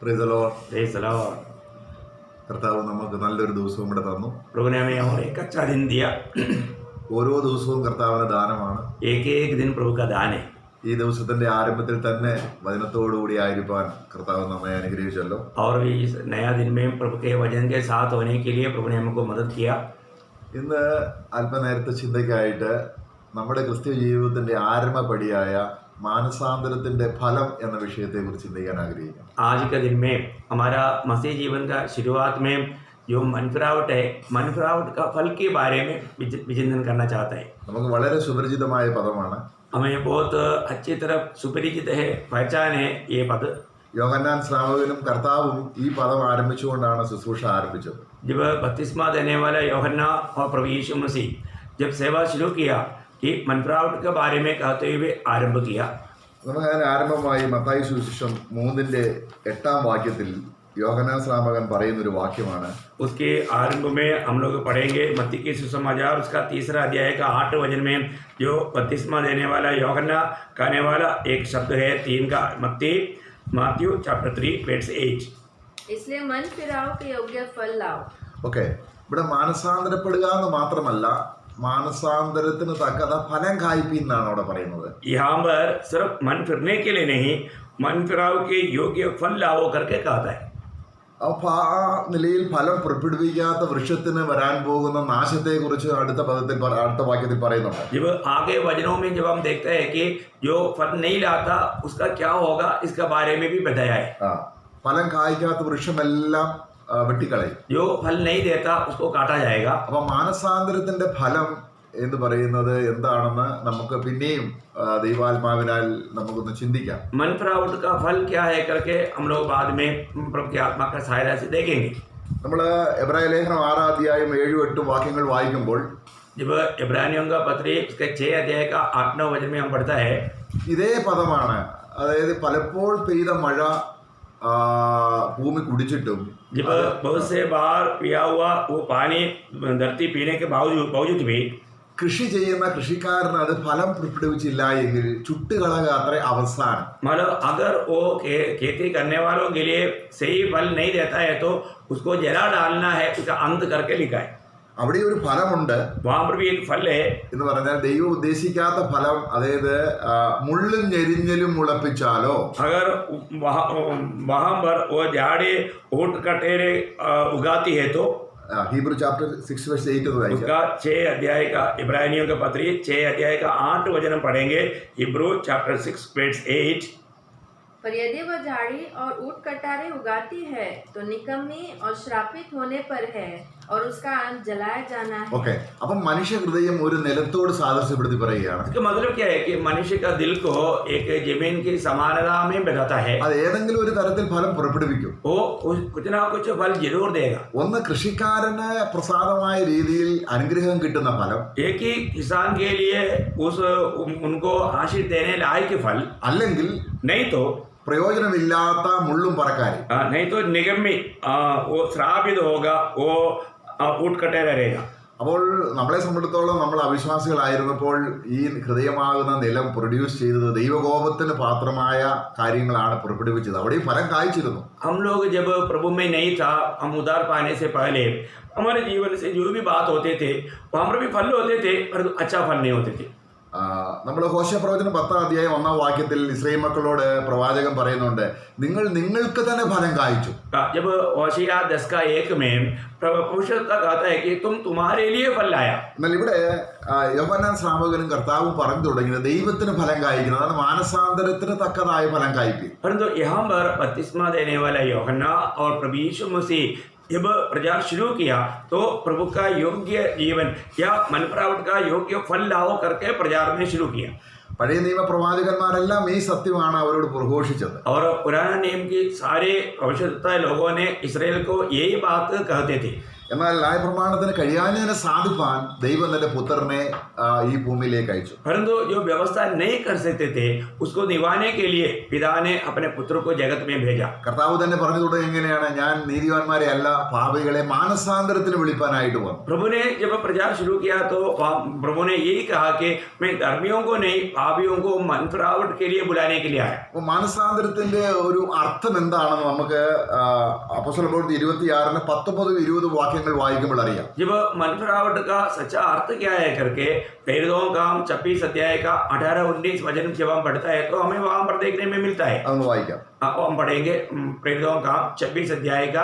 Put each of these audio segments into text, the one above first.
Praise the Lord. Praise the Lord. കർത്താവ് നമുക്ക് നല്ലൊരു ദിവസവും കൂടെ തന്നു. प्रभु ने हमें और एक अच्छा दिन दिया. ഓരോ ദിവസവും കർത്താവിന് ദാനമാണ്. एक एक दिन प्रभु का दान है. ഈ ദിവസത്തിന്റെ ആരംഭത്തിൽ തന്നെ വചനത്തോടുകൂടി ആയിരിക്കാൻ കർത്താവ് നമ്മെ അനുഗ്രഹിച്ചല്ലോ. और भी इस नया दिन में प्रभु के वचन के साथ होने के लिए प्रभु ने हमको मदद किया. ഇന്ന് അല്പനേരത്തെ ചിന്തയ്ക്കായിട്ട് നമ്മുടെ ക്രിസ്തീയ ജീവിതത്തിന്റെ ആരംഭപടിയായ മാനസാന്തരത്തിന്റെ ഫലം എന്ന വിഷയത്തെക്കുറിച്ച് ചിന്തിക്കാൻ ആഗ്രഹിക്കുന്നു. आज के दिन में हमारा मसीह जीवन का शुरुआत में जो मनफिरावट है, मनफिरावट का फल के बारे में विचिंतन करना चाहता है. നമുക്ക് വളരെ സുപരിചിതമായ പദമാണ്. हमें बहुत अच्छी तरह सुपरिचित है, पहचान है ये पद. യോഹന്നാൻ സ്നാപകനും കർത്താവും ഈ പദം ആരംഭിച്ചുകൊണ്ടാണ് ശുശ്രൂഷ ആരംഭിച്ചത്. जब बपतिस्मा देने वाला यूहन्ना और प्रभु यीशु मसीह जब सेवा शुरू किया कि मनफिरावट के बारे में कहते हुए आरंभ किया. നമുക്ക് അതിന് ആരംഭമായി മത്തായി സുവിശേഷം 3:8 യോഹന്നാൻ സ്നാപകൻ പറയുന്നൊരു വാക്യമാണ്. उसके आरंभ में हम लोग पढ़ेंगे मत्ती के सुसमाचार उसका 3 अध्याय का 8 वचन में जो बपतिस्मा देने वाला यूहन्ना कहने वाला एक शब्द है 3 का Matthew chapter 3 verse 8. इसलिए मन फिराओ के योग्य फल लाओ. ഓക്കെ, ഇവിടെ മാനസാന്തരപ്പെടുക എന്ന് മാത്രമല്ല, മാനസാന്തരത്തിന് തക്കത ഫലം കായ്പീൻ എന്നാണ് അവിടെ പറയുന്നത്. यहाँ पर सिर्फ मन फिरने के लिए नहीं, मन फिराओ के योग्य फल लाओ करके कहता है. അപ്പോൾ ആ നിലയിൽ ഫലം പുറപ്പെടുവിക്കാത്ത വൃക്ഷത്തിന് വരാൻ പോകുന്ന നാശത്തെക്കുറിച്ച് അടുത്ത വാക്യത്തിൽ പറയുന്നുണ്ട്. जब आगे वचनों में जब हम देखते हैं कि जो फल नहीं लाता उसका क्या होगा, इसके बारे में भी बताया है. ഫലം കായ്ക്കാത്ത വൃക്ഷമെല്ലാം വെട്ടിക്കളയും. जो फल नहीं देता उसको काटा जाएगा. അപ്പൊ മാനസാന്തരത്തിന്റെ ഫലം എന്ന് പറയുന്നത് എന്താണെന്ന് നമുക്ക് പിന്നെയും ദൈവാത്മാവിനാൽ നമുക്കൊന്ന് ചിന്തിക്കാം. मनफिरावट का फल क्या है करके हम लोग बाद में प्रभु की आत्मा का सहायता से देखेंगे. നമ്മൾ എബ്രായ ലേഖനം 6:7-8 വാക്യങ്ങൾ വായിക്കുമ്പോൾ जब इब्रानियों का पत्री उसके 6 अध्याय का 8-9 वचन में हम पढ़ता है, ഇതേ പദമാണ്. അതായത് പലപ്പോൾ പെയ്ത മഴ ഭൂമി കുടിച്ചിട്ടും जब बहुत से बार पिया हुआ वो पानी धरती पीने के बावजूद भी കൃഷി ചെയ്യുന്ന കൃഷിക്കാരന് അത് ഫലം പുറപ്പെടുവിച്ചില്ല എങ്കിൽ ചുട്ടുകളക അത്ര അവസാനം. मतलब अगर वो खेती करने वालों के लिए सही फल नहीं देता है तो उसको जला डालना है, उसका अंत करके लिखा है. അവിടെ ഒരു फलമുണ്ട്. वहाँ पर भी एक फल है. എന്ന് പറഞ്ഞാൽ ദൈവം ഉദ്ദേശിക്കാത്ത ഫലം, അതായത് മുള്ളും ഞെരിഞ്ഞലും മുളപ്പിച്ചാലോ, अगर वहाँ पर वो झाड़ी ऊँट कटेरे उगाती है तो ഹീബ്രു ചാപ്റ്റർ 6:8 എന്ന് വായിക്കാം. उसका 6 अध्याय का इब्रानियों का पत्री 6 अध्याय का 8 वचन पढ़ेंगे. Hebrew chapter 6 verse 8. पर यदि वह झाड़ी और ऊँट कटारे उगाती है तो निकम्मी और श्रापित होने पर है और उसका अंत जलाया जाना है. ഓക്കെ, അപ്പം മനുഷ്യ ഹൃദയം ഒരു നിലത്തോട് സാദൃശ്യപ്പെടുത്തി പറയുകയാണ്. इसका मतलब क्या है कि मनुष्य का दिल को एक जमीन की समानता में बताता है. അത് ഏതെങ്കിലും ഒരു തരത്തിൽ ഫലം പുറപ്പെടുവിക്കും. वो कुछ ना कुछ फल जरूर देगा. ഒന്ന് കൃഷിക്കാരന് പ്രസാദമായ രീതിയിൽ അനുഗ്രഹം കിട്ടുന്ന ഫലം, एक ही किसान के लिए उनको आशीष देने लायक फल, അല്ലെങ്കിൽ नहीं तो പ്രയോജനമില്ലാത്ത മുള്ളും പറക്കാരി. नहीं तो निगम्मी वो श्रापित होगा, वो ऊँट कटेरा रहेगा. അപ്പോൾ നമ്മളെ സംബന്ധിച്ചിടത്തോളം നമ്മൾ അവിശ്വാസികളായിരുന്നപ്പോൾ ഈ ഹൃദയമാകുന്ന നിലം പ്രൊഡ്യൂസ് ചെയ്തത് ദൈവകോപത്തിന് പാത്രമായ കാര്യങ്ങളാണ് പുറപ്പെടുവിച്ചത്. അവിടെ ഫലം കായ്ച്ചിരുന്നു. हम लोग जब प्रभु में नहीं था, हम उद्धार पाने से पहले हमारे जीवन से जो भी बात होते थे वहाँ पर भी फल होते थे, पर अच्छा फल नहीं होते थे. നമ്മൾ ഹോശേയ പ്രവചനം 10:1 ഇസ്രായേൽ മക്കളോട് പ്രവാചകൻ പറയുന്നുണ്ട്, നിങ്ങൾക്ക് തന്നെ ഫലം കായ്ച്ചു. जब होशिया 10:1 में पवित्र कहता है कि तुम्हारे लिए फल लाया. എന്നാൽ ഇവിടെ യോഹന്നാൻ സ്നാപകനും കർത്താവും പറഞ്ഞു തുടങ്ങിയത് ദൈവത്തിന് ഫലം കായ്ക്കുന്നത്, അതാണ് മാനസാന്തരത്തിന് തക്കതായ ഫലം കായ്പി. परंतु यहाँ पर बपतिस्मा देने वाला यूहन्ना और प्रभु यीशु मसीह जब प्रचार शुरू किया तो प्रभु का योग्य जीवन या मनफिरावट का योग्य फल लाओ करके प्रचार में शुरू किया. പഴയ നിയമ പ്രവാചകന്മാരെല്ലാം ഈ സത്യമാണ് അവരോട് പ്രഘോഷിച്ചത്. और पुराना नियम के सारे भविष्यवक्ता लोगों ने इस्राएल को यही बात कहते थे. എന്നാൽ ന്യായപ്രമാണത്തിന് കഴിയാഞ്ഞതിനെ സാധിപ്പാൻ ദൈവം തന്റെ പുത്രനെ ഈ ഭൂമിയിലേക്ക് അയച്ചു. परंतु जो व्यवस्था नहीं कर सकते थे उसको निभाने के लिए पिता ने अपने पुत्र को जगत में भेजा. കർത്താവ് തന്നെ പറഞ്ഞു തുടങ്ങി എങ്ങനെയാണ്, ഞാൻ നീതിമാന്മാരെ അല്ല പാപികളെ മാനസാന്തരത്തിന് വിളിപ്പാനായിട്ട് വന്നു. प्रभु ने जब प्रचार शुरू किया तो प्रभु ने यही कहा कि मैं धर्मियों को नहीं पापियों को मन फिरावट के लिए बुलाने के लिए आया. അപ്പോൾ മാനസാന്തരത്തിന്റെ ഒരു അർത്ഥം എന്താണെന്ന് നമുക്ക് അപ്പോസ്തല പ്രവൃത്തി 26 19-20 വാക്യങ്ങൾ വായിക്കുമ്പോൾ അറിയാം. जब मन फिरावट का सच्चा अर्थ क्या है करके प्रेरितों का 26 अध्याय का 18-19 वचन जब हम पढ़ता है तो हमें वहां पर देखने में मिलता है. അതൊന്ന് വായിക്കാം. हम पढ़ेंगे प्रेरितों का 26 अध्याय का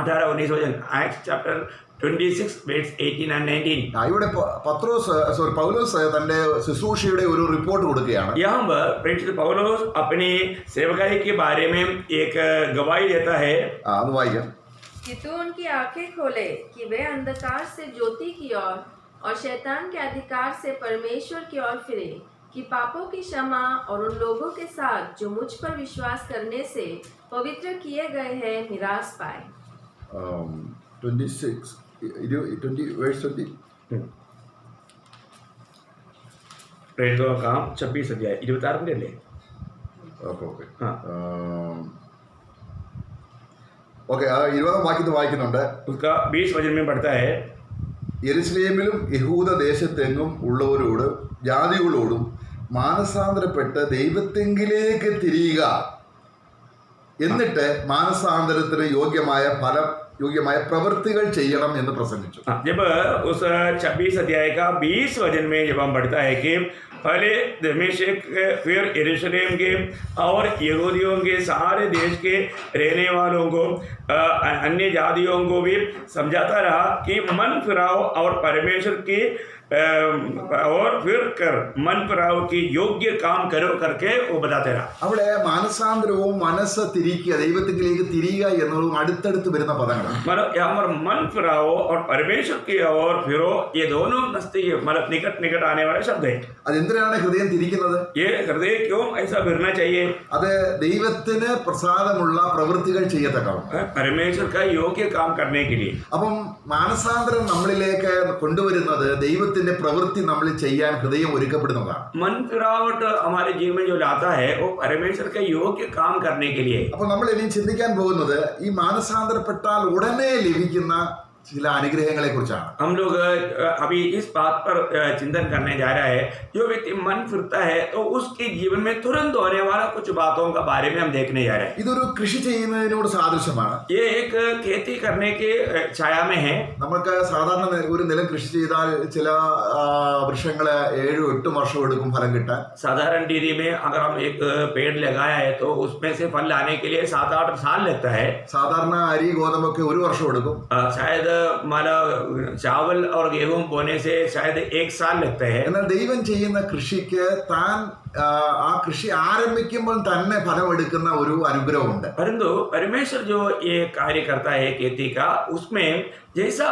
18-19 वचन, एक्ट्स चैप्टर 26 verse 18 and 19. ഇവിടെ പൗലോസ് തന്റെ ശുശ്രൂഷയുടെ ഒരു റിപ്പോർട്ട് കൊടുക്കുകയാണ്. यहाँ पर प्रेरित पौलुस अपनी सेवकाई के बारे में एक गवाही देता है. അത് വായിക്കാം. कि तू उनकी आंखें खोले कि वे अंधकार से ज्योति की ओर और शैतान के अधिकार से परमेश्वर की ओर फिरे, कि पापों की क्षमा और उन लोगों के साथ जो मुझ पर विश्वास करने से पवित्र किए गए हैं मिरास पाए. 26 20 verse 20. प्रेरितों का 26 अध्याय 26 अല്ലേ? ഓക്കെ हाँ. ഓക്കെ 20 വാക്യത്തിൽ വായിക്കുന്നുണ്ട്. उसका 20 वचन में पढ़ता है. യെരുശലേമിലും യഹൂദ ദേശത്തെങ്ങും ഉള്ളവരോട് ജാതികളോടും മാനസാന്തരപ്പെട്ട് ദൈവത്തെങ്കിലേക്ക് തിരിയുക, എന്നിട്ട് മാനസാന്തരത്തിന് യോഗ്യമായ പ്രവൃത്തികൾ ചെയ്യണം എന്ന് പ്രസംഗിച്ചു. जब उस 26 अध्याय का 20 वचन में जब हम पढ़ता है कि पहले दमिश्क फिर यरूशलेम के और यहूदियों के सारे देश के रहने वालों को अन्य जातियों को भी समझाता रहा कि मन फिराओ और परमेश्वर की और फिर कर मन फिराओ की योग्य काम करो करके वो बताते रहा. അവിടെ മാനസാന്തരവും മനസ്സ് തിരിക്കുക, ദൈവത്തിലേക്ക് തിരിയുക എന്നതും അടുത്തടുത്ത് വരുന്ന പദങ്ങളാണ്. मतलब यहाँ पर मन फिराओ और परमेश्वर की ओर फिरो, ये दोनों नजदीक मतलब निकट निकट आने वाले शब्द है. അതെന്തിനാണ് ഹൃദയം തിരിക്കുന്നത്? ये हृदय क्यों ऐसा फिरना चाहिए? അത് ദൈവത്തിന് പ്രസാദമുള്ള പ്രവൃത്തികൾ ചെയ്യത്തക്കണം. परमेश्वर का योग्य काम करने के लिए. അപ്പം മാനസാന്തരം നമ്മളിലേക്ക് കൊണ്ടുവരുന്നത് ദൈവത്തിന്റെ പ്രവൃത്തി നമ്മൾ ചെയ്യാൻ ഹൃദയം ഒരുക്കപ്പെടുന്നതാണ്. मन फिरावट हमारे जीवन में जो लाता है वो परमेश्वर का योग्य काम करने के लिए. അപ്പോൾ നമ്മൾ ഇനി ചിന്തിക്കാൻ പോകുന്നത് ഈ മാനസാന്തരപ്പെട്ടാൽ ഉടനെ ലഭിക്കുന്ന ചില അനുഗ്രഹങ്ങളെ കുറിച്ചാണ്. हम लोग अभी इस बात पर चिंतन करने जा रहा है. जो व्यक्ति मन फिरता है तो उसके जीवन में तुरंत होने वाला कुछ बातों का बारे में हम देखने जा रहे हैं. ഇതൊരു കൃഷി ചെയ്യുന്നതിനോട് സാദൃശ്യമാണ്. ये एक खेती करने के छाया में है. നമുക്ക് സാധാരണ ഒരു നിലം കൃഷി ചെയ്താൽ ചില വൃക്ഷങ്ങള് 7-8 വർഷം എടുക്കും ഫലം കിട്ടാൻ. साधारण डिग्री में अगर हम एक पेड़ लगाया है तो उसमें से फल लाने के लिए 7-8 साल लगता है. സാധാരണ അരി ഗോതമ്പൊക്കെ 1 വർഷം എടുക്കും. शायद माला चावल और गेहूं बोने से शायद 1 साल लगता है. എന്നാൽ ദൈവം ചെയ്യുന്ന കൃഷിക്ക് താൻ ആ കൃഷി ആരംഭിക്കുമ്പോൾ തന്നെ ഫലമെടുക്കുന്ന ഒരു അനുഗ്രഹമുണ്ട്. परंतु परमेश्वर जो ये कार्य करता है खेती का, उसमें जैसा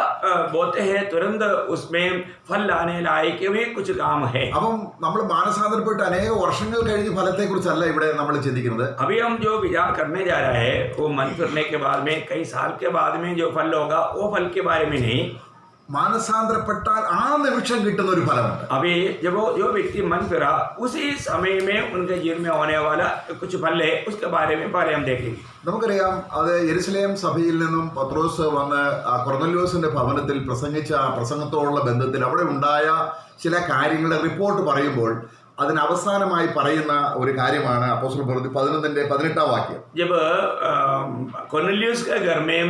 बोते हैं तुरंत उसमें फल लाने लायक में कुछ काम है. അപ്പം നമ്മൾ മാനസാന്തരപ്പെട്ട് അനേക വർഷങ്ങൾ കഴിഞ്ഞ് ഫലത്തെ കുറിച്ചല്ല ഇവിടെ നമ്മൾ ചിന്തിക്കുന്നത്. अभी हम जो विचार करने जा रहा है वो मन फिरने के बाद में कई साल के बाद में जो फल होगा वो फल के बारे में नहीं. മാനസാന്തരപ്പെട്ടാൽ ആ നിമിഷം കിട്ടുന്ന ഒരു ഫലമുണ്ട്. अभी जब वो जो व्यक्ति मन फिरा उसी समय में उनके जीवन में होने वाला कुछ फल है, उसके बारे में पहले हम देखेंगे. നമുക്കറിയാം, അത് യെരുശലേം സഭയിൽ നിന്നും പത്രോസ് വന്ന് കൊർന്നല്യോസിന്റെ ഭവനത്തിൽ പ്രസംഗിച്ച ആ പ്രസംഗത്തോടുള്ള ബന്ധത്തിൽ അവിടെ ഉണ്ടായ ചില കാര്യങ്ങളുടെ റിപ്പോർട്ട് പറയുമ്പോൾ അതിന് അവസാനമായി പറയുന്ന ഒരു കാര്യമാണ് അപ്പോസ്തല പ്രവൃത്തി 11-18 വാക്യം. जब कोर्नेलियस के घर में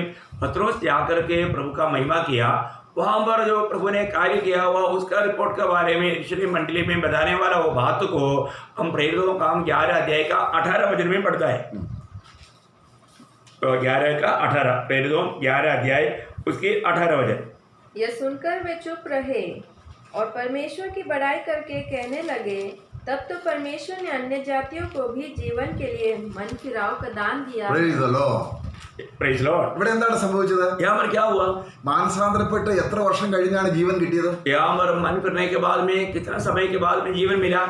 पत्रोस जाकर के प्रभु का महिमा किया, वहाँ पर जो प्रभु ने कार्य किया हुआ उसका रिपोर्ट के बारे में यरूशलेम मंडली में बताने वाला वो बात को हम प्रेरितों का 11 अध्याय का 18 वचन में पढ़ता है. तो 11 का 18 प्रेरितों 11 अध्याय उसके 18 वचन. यह सुनकर वे चुप रहे और परमेश्वर की बड़ाई करके कहने लगे, तब तो परमेश्वर ने अन्य जातियों को भी जीवन के लिए मन फिराव का दान दिया. Praise the Lord. Praise Lord. ഇവിടെ എന്താണ് സംഭവിച്ചത്? यहाँ पर क्या हुआ? മാനസാന്തരപ്പെട്ട് എത്ര വർഷം കഴിഞ്ഞാണ് ജീവൻ കിട്ടിയത്? यहाँ पर मन फिरने के बाद में कितना समय के बाद में जीवन मिला?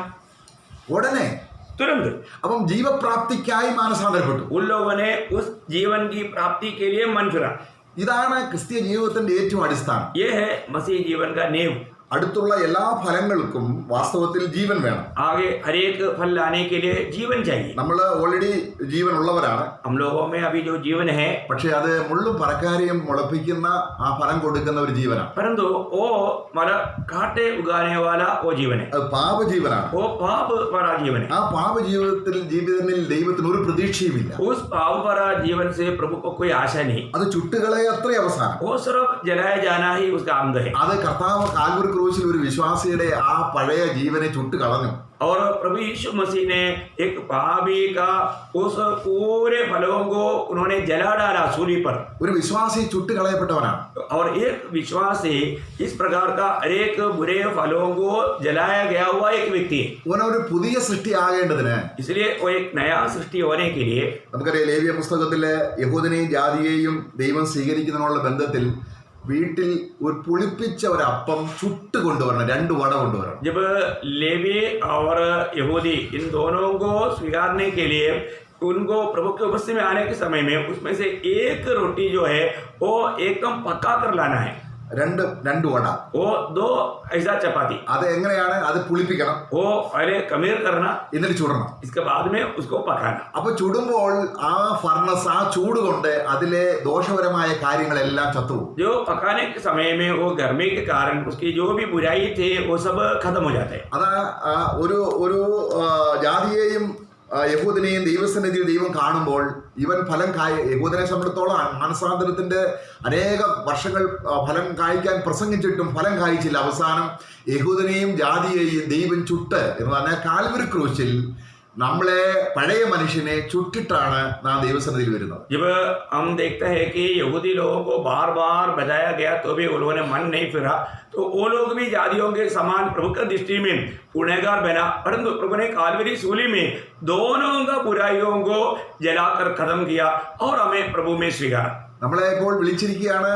ഉടനെ. तुरंत. അപ്പം ജീവപ്രാപ്തിക്കായി മാനസാന്തരപ്പെട്ടു. उन लोगों ने उस जीवन की प्राप्ति के लिए मन फिरा. ഇതാണ് ക്രിസ്തീയ ജീവിതത്തിന്റെ ഏറ്റവും അടിസ്ഥാനം. ये है मसीह जीवन का नींव. അടുത്തുള്ള എല്ലാ ഫലങ്ങൾക്കും വാസ്തവത്തിൽ ജീവൻ വേണം. आगे हर एक फल लाने के लिए जीवन चाहिए. നമ്മൾ ഓൾറെഡി ജീവൻ ഉള്ളവരാണ്. हम लोगों में अभी जो जीवन है, പക്ഷെ അത് മുള്ളും പറക്കാരിയും മുളപ്പിക്കുന്ന ആ ഫലം കൊടുക്കുന്ന ഒരു ജീവനാണ്. परंतु वो मतलब कांटे उगाने वाला वो जीवन है. അത് പാപജീവനാണ്. वो पाप भरा जीवन है. ആ ജീവിതത്തിൽ ദൈവത്തിന് ഒരു പ്രതീക്ഷയുമില്ല. उस पाप भरा जीवन से प्रभु को कोई आशा नहीं. അത് ചുട്ടുകളെ അത്ര അവസാനം. वो सिर्फ जलाया जाना ही उसका आमद है. അത് കർത്താവ് കാൽവരി ക്രൂശിൽ ഒരു വിശ്വാസിയുടെ ആ പഴയ ജീവനെ ചുട്ട് കളഞ്ഞു. और प्रभु यीशु मसीह ने एक पापी का उस पूरे फलों को उन्होंने जला डाला सूली पर. ഒരു വിശ്വാസി ചുട്ട് കളയപ്പെട്ടവനാണ്. और एक विश्वासी इस प्रकार का अनेक बुरे फलों को जलाया गया हुआ एक व्यक्ति है. ഒരു പുതിയ സൃഷ്ടി ആകേണ്ടതിന് इसलिए वो एक नया सृष्टि होने के लिए നമുക്കറിയാം ലേവ്യ പുസ്തകത്തിലെ യഹൂദനെയും ജാതിയെയും ദൈവം സ്വീകരിക്കുന്നതിനുള്ള ബന്ധത്തിൽ വീട്ടിൽ ഒരു പുളിപ്പിച്ച ഒരു അപ്പം ചുട്ട് കൊണ്ടുവരണം, 2 വട കൊണ്ടുവരണം. जब लेवी और यहूदी इन दोनों को स्वीकारने के लिए उनको प्रभु के उपस्थिति में आने के समय में उसमें से एक रोटी जो है वो एकदम पका कर लाना है. 2 വട, वो 2 ऐसा चपाती, അത് എങ്ങനെയാണ്? അത് പുളിപ്പിക്കണം, वो पहले खमीर करना, എന്നിട്ട് ചുടണം. इसके बाद में उसको पकाना. അപ്പൊ ചുടുമ്പോൾ ആ ഫർണസ്, ആ ചൂട് കൊണ്ട് അതിലെ ദോഷപരമായ കാര്യങ്ങളെല്ലാം ചത്തുപോകും. जो पकाने के समय में वो गर्मी के कारण उसकी जो भी बुराई थे वो सब खत्म हो जाते हैं. അതാ ഒരു ജാതിയെയും യഹൂദനെയും ദൈവസന്നിധിയിൽ ദൈവം കാണുമ്പോൾ ഇവൻ യഹൂദനെ സംബന്ധിച്ചിടത്തോളം മാനസാന്തരത്തിന്റെ അനേക വർഷങ്ങൾ ഫലം കായ്ക്കാൻ പ്രസംഗിച്ചിട്ടും ഫലം കായ്ച്ചില്ല. അവസാനം യഹൂദനെയും ജാതിയെയും ദൈവം ചുട്ട് എന്ന് പറഞ്ഞാൽ കാൽവരി ക്രൂശിൽ നമ്മളെ പഴയ മനുഷ്യനെ ചുട്ടിട്ടാണ് നാം ദൈവസന്നിധിയിൽ വരുന്നത്. जब हम देखते हैं कि यहूदी लोगों को बार बार बजाया गया तो भी उन्होंने मन नहीं फिरा, तो वो लोग भी जातियों के समान प्रभु की दृष्टि में गुनहगार बना. परंतु प्रभु ने कालवरी सूली में दोनों का बुराइयों को जलाकर खत्म किया और हमें प्रभु में स्वीकारा. നമ്മളെ ഇപ്പോൾ വിളിച്ചിരിക്കുകയാണ്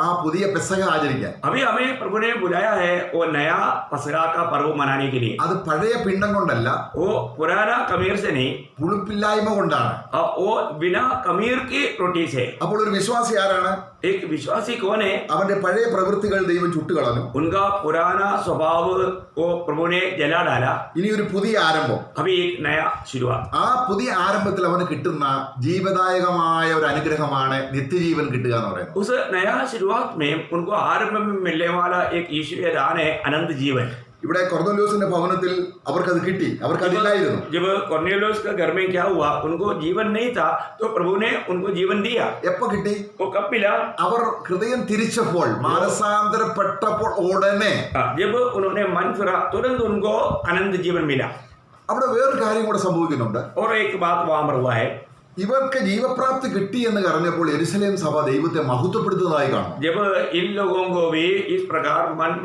ആ പുതിയ പെസഹ ആചരിക്കാൻ. अभी हमें प्रभु ने बुलाया है वो नया पसगा का पर्व मनाने के लिए. അത് പഴയ പിണ്ഡം കൊണ്ടല്ല, वो पुराना खमीर से नहीं, പുളിപ്പില്ലായ്മ കൊണ്ടാണ്. वो बिना खमीर की रोटी से. അപ്പോൾ ഒരു വിശ്വാസി ആരാണ്? एक विश्वासी कौन है? അവന്റെ പഴയ പ്രവൃത്തികൾ ദൈവം ചുട്ടുകളഞ്ഞു. उनका पुराना स्वभाव वो प्रभु ने जला डाला. ഇനി ഒരു പുതിയ ആരംഭം. अभी एक नया शुरुआत. ആ പുതിയ ആരംഭത്തിൽ അവന് കിട്ടുന്ന ജീവദായകമായ ഒരു അനുഗ്രഹമാണ് നിത്യജീവൻ കിട്ടുക എന്ന് പറയുന്നത്. उस नया शुरुआत में उनको आरंभ में मिलने वाला एक ईश्वरीय दान है अनंत जीवन. ഇവിടെ കൊർന്നേലിയോസിന്റെ ഭവനത്തിൽ അവർക്കത് കിട്ടി, അവർക്കതില്ലായിരുന്നു. जब कोर्नेलियुस के घर में क्या हुआ, उनको जीवन नहीं था तो प्रभु ने उनको जीवन दिया. എപ്പോ കിട്ടി? वो कब मिला? അവർ ഹൃദയം തിരിച്ചപ്പോൾ, മാനസാന്തരപ്പെട്ടപ്പോൾ ഉടനെ. जब उन्होंने मन फिरा तुरंत उनको अनंत जीवन मिला. അവിടെ വേറൊരു കാര്യം കൂടെ സംഭവിക്കുന്നുണ്ട്. और एक बात वहां पर हुआ है, ഇവർക്ക് ജീവപ്രാപ്തി കിട്ടി എന്ന് പറഞ്ഞപ്പോൾ യെരുശലേം സഭ ദൈവത്തെ മഹത്വപ്പെടുത്തുന്നതായി കാണും. जब इन लोगों को भी इस प्रकार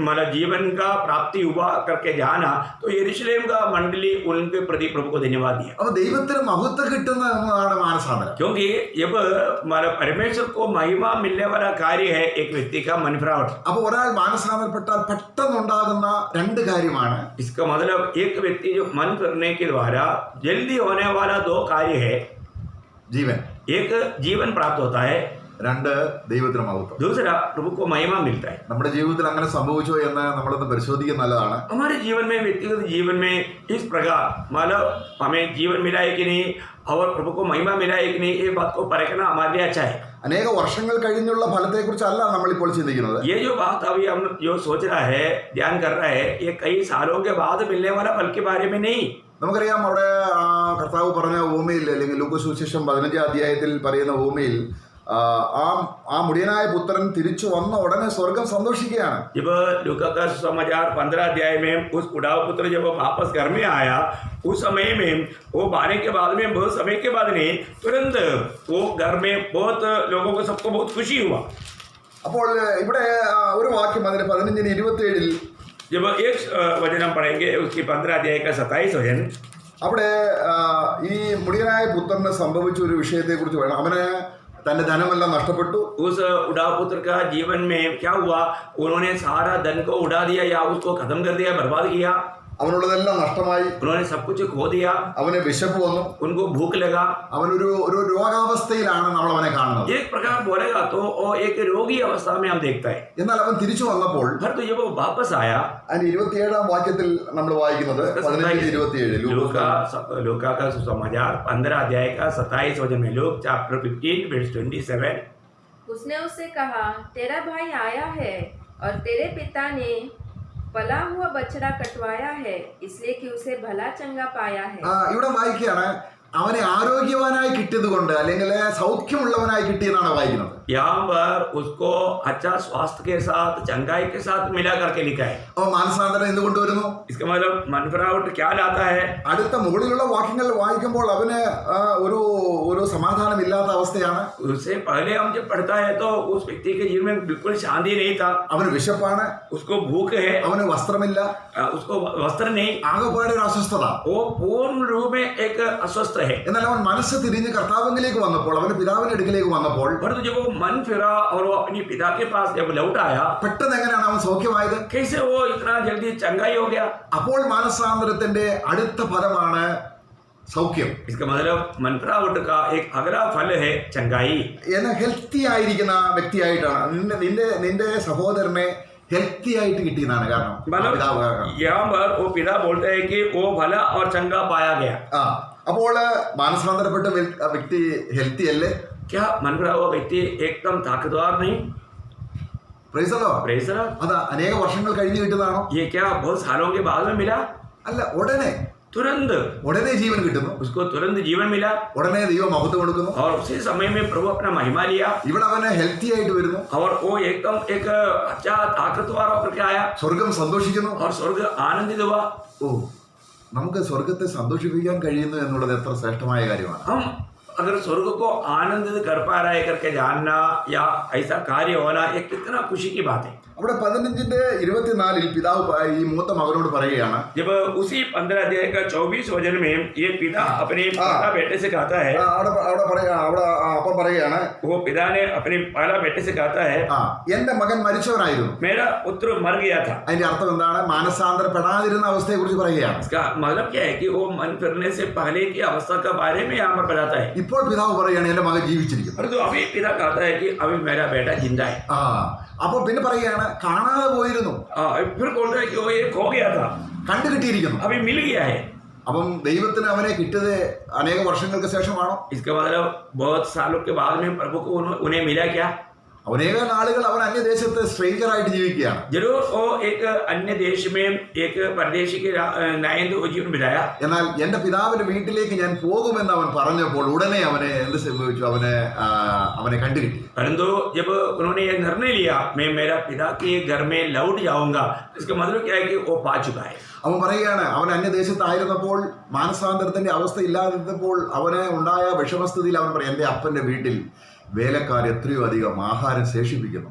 मतलब जीवन का प्राप्ति हुआ करके जाना तो यरूशलेम का मंडली उनके प्रति प्रभु को धन्यवाद दिया. അപ്പൊ ദൈവത്തിന് മഹത്വം കിട്ടുന്ന എന്നതാണ് മാനസാന്തരം. क्योंकि जब मतलब परमेश्वर को महिमा मिलने वाला कार्य है एक व्यक्ति का मन फिरावट. അപ്പൊ ഒരാൾ മാനസാന്തരപ്പെട്ടാൽ പെട്ടെന്നുണ്ടാകുന്ന 2 കാര്യമാണ്. इसका मतलब एक व्यक्ति जो मन फिरने के द्वारा जल्दी होने वाला 2 कार्य है. ജീവൻ, एक जीवन प्राप्त होता है, 2 ദൈവത്തിന് മഹത്വം. दूसरा प्रभु को महिमा मिलता है. നമ്മുടെ ജീവിതത്തിൽ അങ്ങനെ സംഭവിച്ചോ എന്ന് നമ്മളൊന്ന് പരിശോധിക്കുന്നത് നല്ലതാണ്. हमारे जीवन में, व्यक्तिगत जीवन में इस प्रकार मतलब हमें जीवन मिला है कि नहीं और प्रभु को महिमा मिला है कि नहीं, ये बात को परखना हमारे लिए अच्छा है. അനേക വർഷങ്ങൾ കഴിഞ്ഞുള്ള ഫലത്തെക്കുറിച്ചല്ല നമ്മളിപ്പോൾ ചിന്തിക്കുന്നത്. ये जो बात अभी हम जो सोच रहा है, ध्यान कर रहा है, ये कई सालों के बाद मिलने वाला फल के बारे में नहीं. നമുക്കറിയാം അവിടെ കർത്താവ് പറഞ്ഞ ഭൂമിയിൽ, അല്ലെങ്കിൽ ലൂക്കോസ് സുവിശേഷം 15-ാം അധ്യായത്തിൽ പറയുന്ന ഭൂമിയിൽ ആ മുടിയനായ പുത്രൻ തിരിച്ചു വന്ന ഉടനെ സ്വർഗം സന്തോഷിക്കുകയാണ്. जब लूका का सुसमाचार 15 अध्याय में उस उड़ाव पुत्र जब वापस घर में आया, उस समय में वो आने के बाद में बहुत समय के बाद नहीं, तुरंत वो घर में बहुत लोगों को, सबको बहुत खुशी हुआ. അപ്പോൾ ഇവിടെ ഒരു വാക്യം അതിന് 15-27 जब एक वचन हम पढ़ेंगे उसकी 15 अध्याय का 27 वचन, അവിടെ ഈ മുടിയനായ പുത്രന് സംഭവിച്ച ഒരു വിഷയത്തെക്കുറിച്ച് വേണം. അവന് തന്റെ ധനമെല്ലാം നഷ്ടപ്പെട്ടു. उस उड़ाव पुत्र का जीवन में क्या हुआ, उन्होंने सारा धन को उड़ा दिया या उसको खत्म कर दिया, बर्बाद किया. അവനുള്ളതെല്ലാം നഷ്ടമായി. उन्होंने सब कुछ खो दिया, അവന് വിശപ്പ് വന്നു. उनको भूख लगा. അവനൊരു ഒരു രോഗാവസ്ഥയിലാണ് നമ്മൾ അവനെ കാണുന്നത്. एक प्रकार बोलेगा तो वो एक रोगी अवस्था में हम देखता है. എന്നാൽ അവൻ തിരിച്ചു വന്നപ്പോൾ परंतु जब वो वापस आया, അതിന്റെ 27-ാം വാക്യത്തിൽ നമ്മൾ വായിക്കുന്നത് 15-27 लूका का सुसमाचार 15 अध्याय का 27 वचन में, लूक चैप्टर 15 वर्स 27. उसने उससे कहा, तेरा भाई आया है और तेरे पिता ने पला हुआ बछड़ा कटवाया है, इसलिए कि उसे भला चंगा पाया है. ഇവിടെ വായിക്കുകയാണ്, അവനെ ആരോഗ്യവാനായി കിട്ടിയത് കൊണ്ട് അല്ലെങ്കിൽ സൗഖ്യമുള്ളവനായി കിട്ടിയെന്നാണ് വായിക്കുന്നത്. यहाँ पर उसको अच्छा स्वास्थ्य के साथ चंगाई के साथ मिला करके लिखा है. അവൻ മാനസാന്തരം എന്തുകൊണ്ട് വരുന്നു? इसका मतलब मन फिरावट क्या लाता है? അടുത്ത മുകളിലുള്ള വാക്യങ്ങൾ വായിക്കുമ്പോൾ അവന് ഒരു ഒരു സമാധാനം ഇല്ലാത്ത അവസ്ഥയാണ്. उससे पहले हम जब पढ़ता है तो उस व्यक्ति के जीवन में बिल्कुल शांति नहीं था. അവന് വിശപ്പാണ്, उसको भूख है, അവന് വസ്ത്രമില്ല, उसको वस्त्र नहीं, ആകെപ്പാടെ ഒരു അസ്വസ്ഥത. वो पूर्ण रूप में एक अस्वस्थ है. എന്നാൽ അവൻ മനസ്സ് തിരിഞ്ഞ് കർത്താവിലേക്ക് വന്നപ്പോൾ, അവന്റെ പിതാവിന്റെ അടുക്കിലേക്ക് വന്നപ്പോൾ, परंतु जब वो मन फिरा और वो अपनी पिता के पास जब लौट आया, പെട്ടെന്ന് എങ്ങനെയാണ് അവൻ സൗഖ്യമായത്? कैसे वो इतना जल्दी चंगाई हो गया? അപ്പോൾ മാനസാന്തരത്തിന്റെ അടുത്ത ഫലമാണ് സൗഖ്യം. इसका मतलब मन फिरावट का एक अगला फल है चंगाई. എന്നാൽ ഹെൽത്തി ആയിരിക്കുന്ന വ്യക്തിയായിട്ടാണ് നിന്റെ സഹോദരനെ ഹെൽത്തി ആയിട്ട് കിട്ടിയെന്നാണ്. കാരണം मतलब यहाँ पर वो पिता बोलते हैं कि वो भला और चंगा पाया गया. അപ്പോൾ മാനസാന്തരപ്പെട്ട വ്യക്തി ഹെൽത്തി അല്ലേ? क्या मन फिरा हुआ व्यक्ति एकदम ताकतवर नहीं? Praise the Lord. Praise the Lord. അത് അനേക വർഷങ്ങൾ കഴിഞ്ഞ് കിട്ടുന്നതാണോ? ये क्या बहुत सालों के बाद में मिला? അല്ല, ഉടനെ तुरंत ജീവൻ കിട്ടുന്നു, उसको तुरंत जीवन मिला ഉടനെ ദൈവം മഹത്വം കൊടുക്കുന്നു. और उसी समय में प्रभु अपना महिमा लिया ഇവിടെ അവന് ഹെൽത്തി ആയിട്ട് വരുന്നു. और वो एकदम एक अच्छा ताकतवर होकर के आया സ്വർഗം സന്തോഷിക്കുന്നു. और स्वर्ग आनंदित हुआ. ഓ, നമുക്ക് സ്വർഗത്തെ സന്തോഷിപ്പിക്കാൻ കഴിയുന്നു എന്നുള്ളത് എത്ര ശ്രേഷ്ഠമായ കാര്യമാണ്. हम अगर स्वर्ग को आनंदित कर पा रहे करके जानना या ऐसा कार्य होना, ये कितना खुशी की बात है. അവിടെ 15-24 പിതാവ് ഈ മൂത്ത മകനോട് പറയുകയാണ്, जब उसी 15 अध्याय का 24 वचन में ये पिता अपने पहला बेटे से कहता है, അവിടെ അപ്പം പറയുകയാണ്, वो पिता ने अपने पहला बेटे से कहता है, എന്റെ മകൻ മരിച്ചവനായിരുന്നു. मेरा पुत्र मर गया था. അതിന്റെ അർത്ഥം എന്താണ്? മാനസാന്തരപ്പെടാതിരുന്ന അവസ്ഥയെ കുറിച്ച് പറയുകയാണ്. इसका मतलब क्या है कि वो मन फिरने से पहले की अवस्था के बारे में यहाँ पर बताता है. ഇപ്പോൾ പിതാവ് പറയുകയാണ്, എന്റെ മകൻ ജീവിച്ചിരിക്കുന്നു. परंतु अभी पिता कहता है कि अभी मेरा बेटा जिंदा है. അപ്പൊ പിന്നെ പറയുകയാണ്, കാണാതെ പോയിരുന്നു, फिर बोलता है कि वो ये खो गया था, കണ്ടു കിട്ടിയിരിക്കുന്നു. अभी मिल गया है. അപ്പം ദൈവത്തിന് അവനെ കിട്ടിയത് അനേക വർഷങ്ങൾക്ക് ശേഷമാണോ? इसका मतलब बहुत सालों के बाद में प्रभु को उन्हें मिला क्या? അനേക നാളുകൾ അവൻ അന്യദേശത്ത് സ്ട്രേഞ്ചർ ആയിട്ട് ജീവിക്കുകയാണ്. जरूर वो एक अन्य देश में एक परदेशी के नायन जीवन बिताया. എന്നാൽ എന്റെ പിതാവിന്റെ വീട്ടിലേക്ക് ഞാൻ പോകുമെന്ന് അവൻ പറഞ്ഞപ്പോൾ ഉടനെ അവനെ എന്ത് സംഭവിച്ചു? അവനെ കണ്ടുകിട്ടി. परंतु जब उन्होंने ये निर्णय लिया, मैं मेरा पिता के घर में लौट जाऊंगा, इसका मतलब क्या है कि वो पा चुका है. അവൻ പറയുകയാണ്, അവൻ അന്യദേശത്തായിരുന്നപ്പോൾ മാനസാന്തരത്തിന്റെ അവസ്ഥ ഇല്ലാതിരുന്നപ്പോൾ അവന് ഉണ്ടായ വിഷമസ്ഥിതിയിൽ അവൻ പറയും, എന്റെ അപ്പന്റെ വീട്ടിൽ വേലക്കാർ എത്രയോ അധികം ആഹാരം ശേഷിപ്പിക്കുന്നു.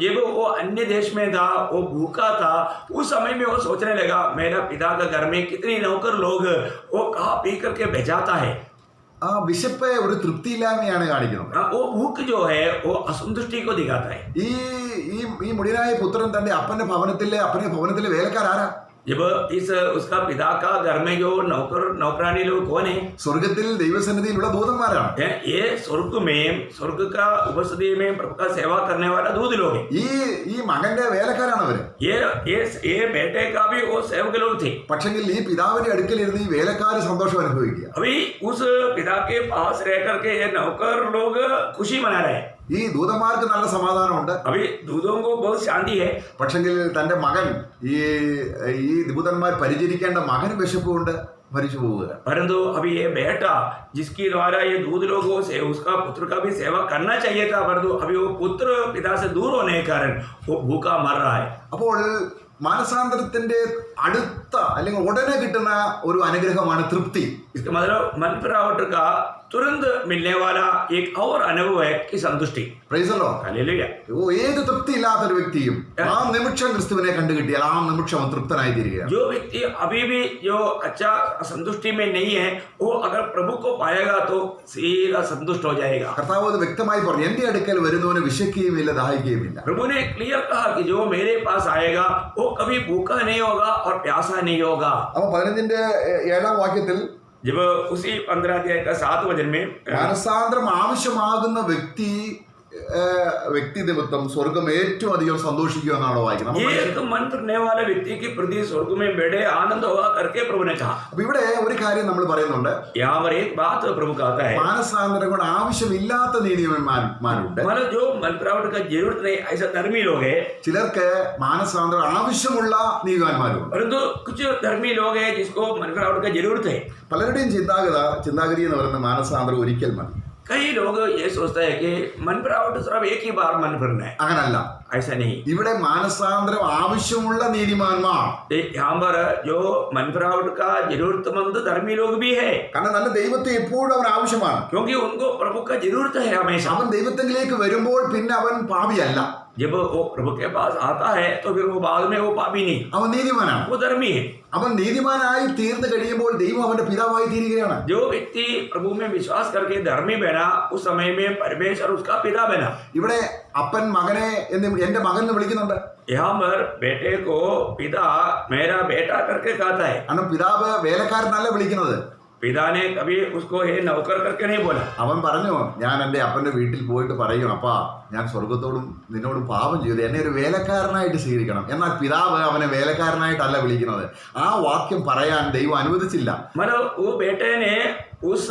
जब वो अन्य देश में था, वो भूखा था, उस समय में वो सोचने लगा, मेरा पिता के घर में कितने नौकर लोग वो खा पी करके भेजाता है. ആ വിശപ്പ് ഒരു തൃപ്തിയില്ലായ്മയാണ് കാണിക്കുന്നത്. वो भूख जो है वो असंतुष्टि को दिखाता है. ഈ മുടിനായ പുത്രൻ തന്റെ അപ്പന്റെ ഭവനത്തിലെ വേലക്കാരാരാ? जब उसका पिता का घर में जो नौकरानी लोग कौन है? സ്വർഗത്തിൽ ദൈവസന്നിധിയിലുള്ള ദൂതന്മാരാണ്. ये स्वर्ग का उपस्थिति में प्रभु का सेवा करने वाला दूत लोग हैं. ഈ മകന്റെ വേലക്കാരാണ് അവര്. ये बेटे का भी वो सेवक लोग थे. പക്ഷെങ്കിൽ ഈ പിതാവിന്റെ അടുക്കലിരുന്ന് ഈ വേലക്കാര് സന്തോഷം അനുഭവിക്കുക. अभी उस पिता के पास रह करके ये नौकर लोग खुशी मना रहे हैं. ഈ ദൂതന്മാർക്ക് നല്ല സമാധാനമുണ്ട്. अभी दूतों को बहुत शांति है. പക്ഷെങ്കിൽ തന്റെ മകൻ ഈ ദൂതന്മാർ പരിചരിക്കേണ്ട മകന് വിശപ്പുകൊണ്ട് മരിച്ചു പോവുക. परंतु अभी ये बेटा जिसके द्वारा ये दूध लोगों से उसका पुत्र का भी सेवा करना चाहिए था, परंतु अभी वो पुत्र पिता से दूर होने के कारण वो भूखा मर रहा है. അപ്പോൾ മാനസാന്തരത്തിന്റെ അടുത്ത അല്ലെങ്കിൽ ഉടനെ കിട്ടുന്ന ഒരു അനുഗ്രഹമാണ് തൃപ്തി. इसका मतलब मन फिरावट का तुरंत मिलने वाला एक और अनुभव है कि संतुष्टि। Praise the Lord. हालेलुया। ഏത് തൃപ്തി ഇല്ലാത്തൊരു വ്യക്തിയും ആ നിമിഷം ക്രിസ്തുവിനെ കണ്ടു കിട്ടിയാൽ ആ നിമിഷം അവൻ തൃപ്തനായി തീരുകയാണ്. जो व्यक्ति अभी भी जो अच्छा संतुष्टि में नहीं है, वो अगर प्रभु को पाएगा तो सीधा संतुष्ट हो जाएगा। കർത്താവ് അത് വ്യക്തമായി പറഞ്ഞു, എന്റെ അടുക്കൽ വരുന്നവന് വിശക്കുകയുമില്ല ദാഹിക്കുകയുമില്ല. प्रभु ने क्लियर कहा कि जो मेरे पास आएगा वो कभी भूखा नहीं होगा और प्यासा नहीं होगा। അപ്പൊ 15-ന്റെ 7-ാം വാക്യത്തിൽ जब उसी 15 अध्याय का 7 वचन में മനസാന്തരം ആവശ്യമാകുന്ന വ്യക്തി നിമിത്തം സ്വർഗം ഏറ്റവും അധികം സന്തോഷിക്കുക എന്നാണ് വായിക്കുന്നത്. एक मन करने वाले व्यक्ति के प्रति स्वर्ग में बड़े आनंद होगा करके प्रभु ने कहा। അപ്പൊ ഇവിടെ ഒരു കാര്യം നമ്മൾ പറയുന്നുണ്ട്, यहाँ पर एक बात प्रभु कहता है, മാനസാന്തരം കൊണ്ട് ആവശ്യമില്ലാത്ത നീതിമാന്മാരുണ്ട്. मतलब जो मन प्रावट का जरूरत नहीं ऐसा धर्मी लोग है, ചിലർക്ക് മാനസാന്തരം ആവശ്യമുള്ള നീതിമാന്മാരുണ്ട്. परंतु कुछ धर्मी लोग हैं जिसको मन प्रावट का जरूरत है। പലരുടെയും ചിന്താഗതി എന്ന് പറയുന്നത് മാനസാന്തരം ഒരിക്കൽ മതി. कई लोग ये सोचते हैं कि मन प्रावट सिर्फ एक ही बार मन फिरना है, അങ്ങനല്ല. ऐसा नहीं। ഇവിടെ മാനസാന്തരം ആവശ്യമുള്ള നീതിമാന്മാർ, यहाँ पर जो मन प्रावट का जरूरतमंद धर्मी लोग भी है, കാരണം നല്ല ദൈവത്തെ എപ്പോഴും അവൻ ആവശ്യമാണ്. क्योंकि उनको प्रभु का जरूरत है हमेशा। അവൻ ദൈവത്തിലേക്ക് വരുമ്പോൾ പിന്നെ അവൻ പാപിയല്ല, जब वो प्रभु के पास आता है तो फिर वो बाद में वो पापी नहीं, അവൻ നീതിമാനാണ്. वो धर्मी है। അവൻ നീതിമാനായി തീർന്നു കഴിയുമ്പോൾ ദൈവം അവന്റെ പിതാവായി തീരുകയാണ്. जो व्यक्ति प्रभु में विश्वास करके धर्मी बना, उस समय में परमेश्वर उसका पिता बना। ഇവിടെ അപ്പൻ മകനെ എന്റെ മകൻ എന്ന് വിളിക്കുന്നുണ്ട്. यहाँ पर बेटे को पिता मेरा बेटा करके कहता है। കാരണം പിതാവ് വേലക്കാരനല്ല വിളിക്കുന്നത്. पिता ने कभी उसको ये नौकर करके नहीं बोला। അവൻ പറഞ്ഞു, ഞാൻ എൻ്റെ അപ്പന്റെ വീട്ടിൽ പോയിട്ട് പറയും, അപ്പാ ഞാൻ സ്വർഗത്തോടും നിന്നോടും പാപം ചെയ്തു, എന്നെ ഒരു വേലക്കാരനായിട്ട് സ്വീകരിക്കണം. എന്നാൽ പിതാവ് അവനെ വേലക്കാരനായിട്ടല്ല വിളിക്കുന്നത്. ആ വാക്യം പറയാൻ ദൈവം അനുവദിച്ചില്ല. मतलब वो बेटे ने उस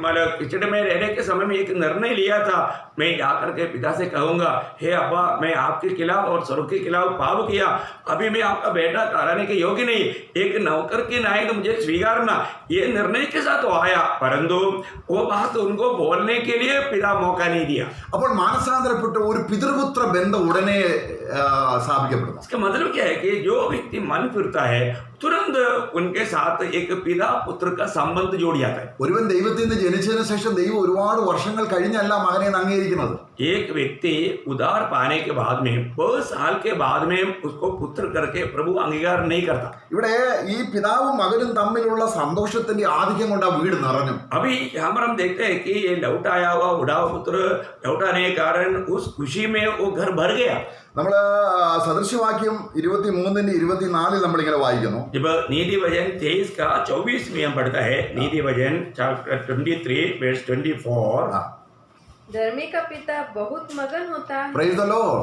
मतलब किचड़ में रहने के समय में एक निर्णय लिया था, मैं जाकर के पिता से कहूँगा, हे अब्बा मैं आपके खिलाफ और स्वर्ग के खिलाफ पाप किया, अभी मैं आपका बेटा कहलाने के योग्य नहीं, एक नौकर के नायक मुझे स्वीकारना। ये निर्णय के साथ वो आया, परंतु वो बात उनको बोलने के लिए पिता मौका नहीं दिया। അപ്പോൾ മാനസാന്തരപ്പെട്ട ഒരു പിതൃപുത്ര ബന്ധം ഉടനെ സ്ഥാപിക്കപ്പെടുന്നു. इसका मतलब क्या है कि जो व्यक्ति मन फिरता है तुरंत उनके साथ एक पिता पुत्र का संबंध जोड़ जाता है। ഒരുവൻ ദൈവത്തിൽ നിന്ന് ജനിച്ചതിന് ശേഷം ദൈവം ഒരുപാട് വർഷങ്ങൾ കഴിഞ്ഞല്ല മകനെ അംഗീകരിക്കുന്നത്. एक व्यक्ति उधार पाने के बाद में बहुत साल के बाद में उसको पुत्र करके प्रभु अंगीकार नहीं करता। ഇവിടെ ഈ പിതാവും മകനും തമ്മിലുള്ള സന്തോഷത്തിന്റെ ആധിക്യം കൊണ്ട് ആ വീട് നിറഞ്ഞു. अभी यहाँ पर हम देखते हैं कि ये लौटाया हुआ उड़ाव पुत्र लौटाने के कारण उस खुशी में वो घर भर गया। നമ്മൾ സദൃശ്യവാക്യം 23-ന്റെ 24 നമ്മളിങ്ങനെ വായിക്കുന്നു. जब नीति वचन 23 का 24 में हम पढ़ता है, नीति वचन चैप्टर 23 वर्स 24, धर्मी का पिता बहुत मगन होता है। Praise the Lord.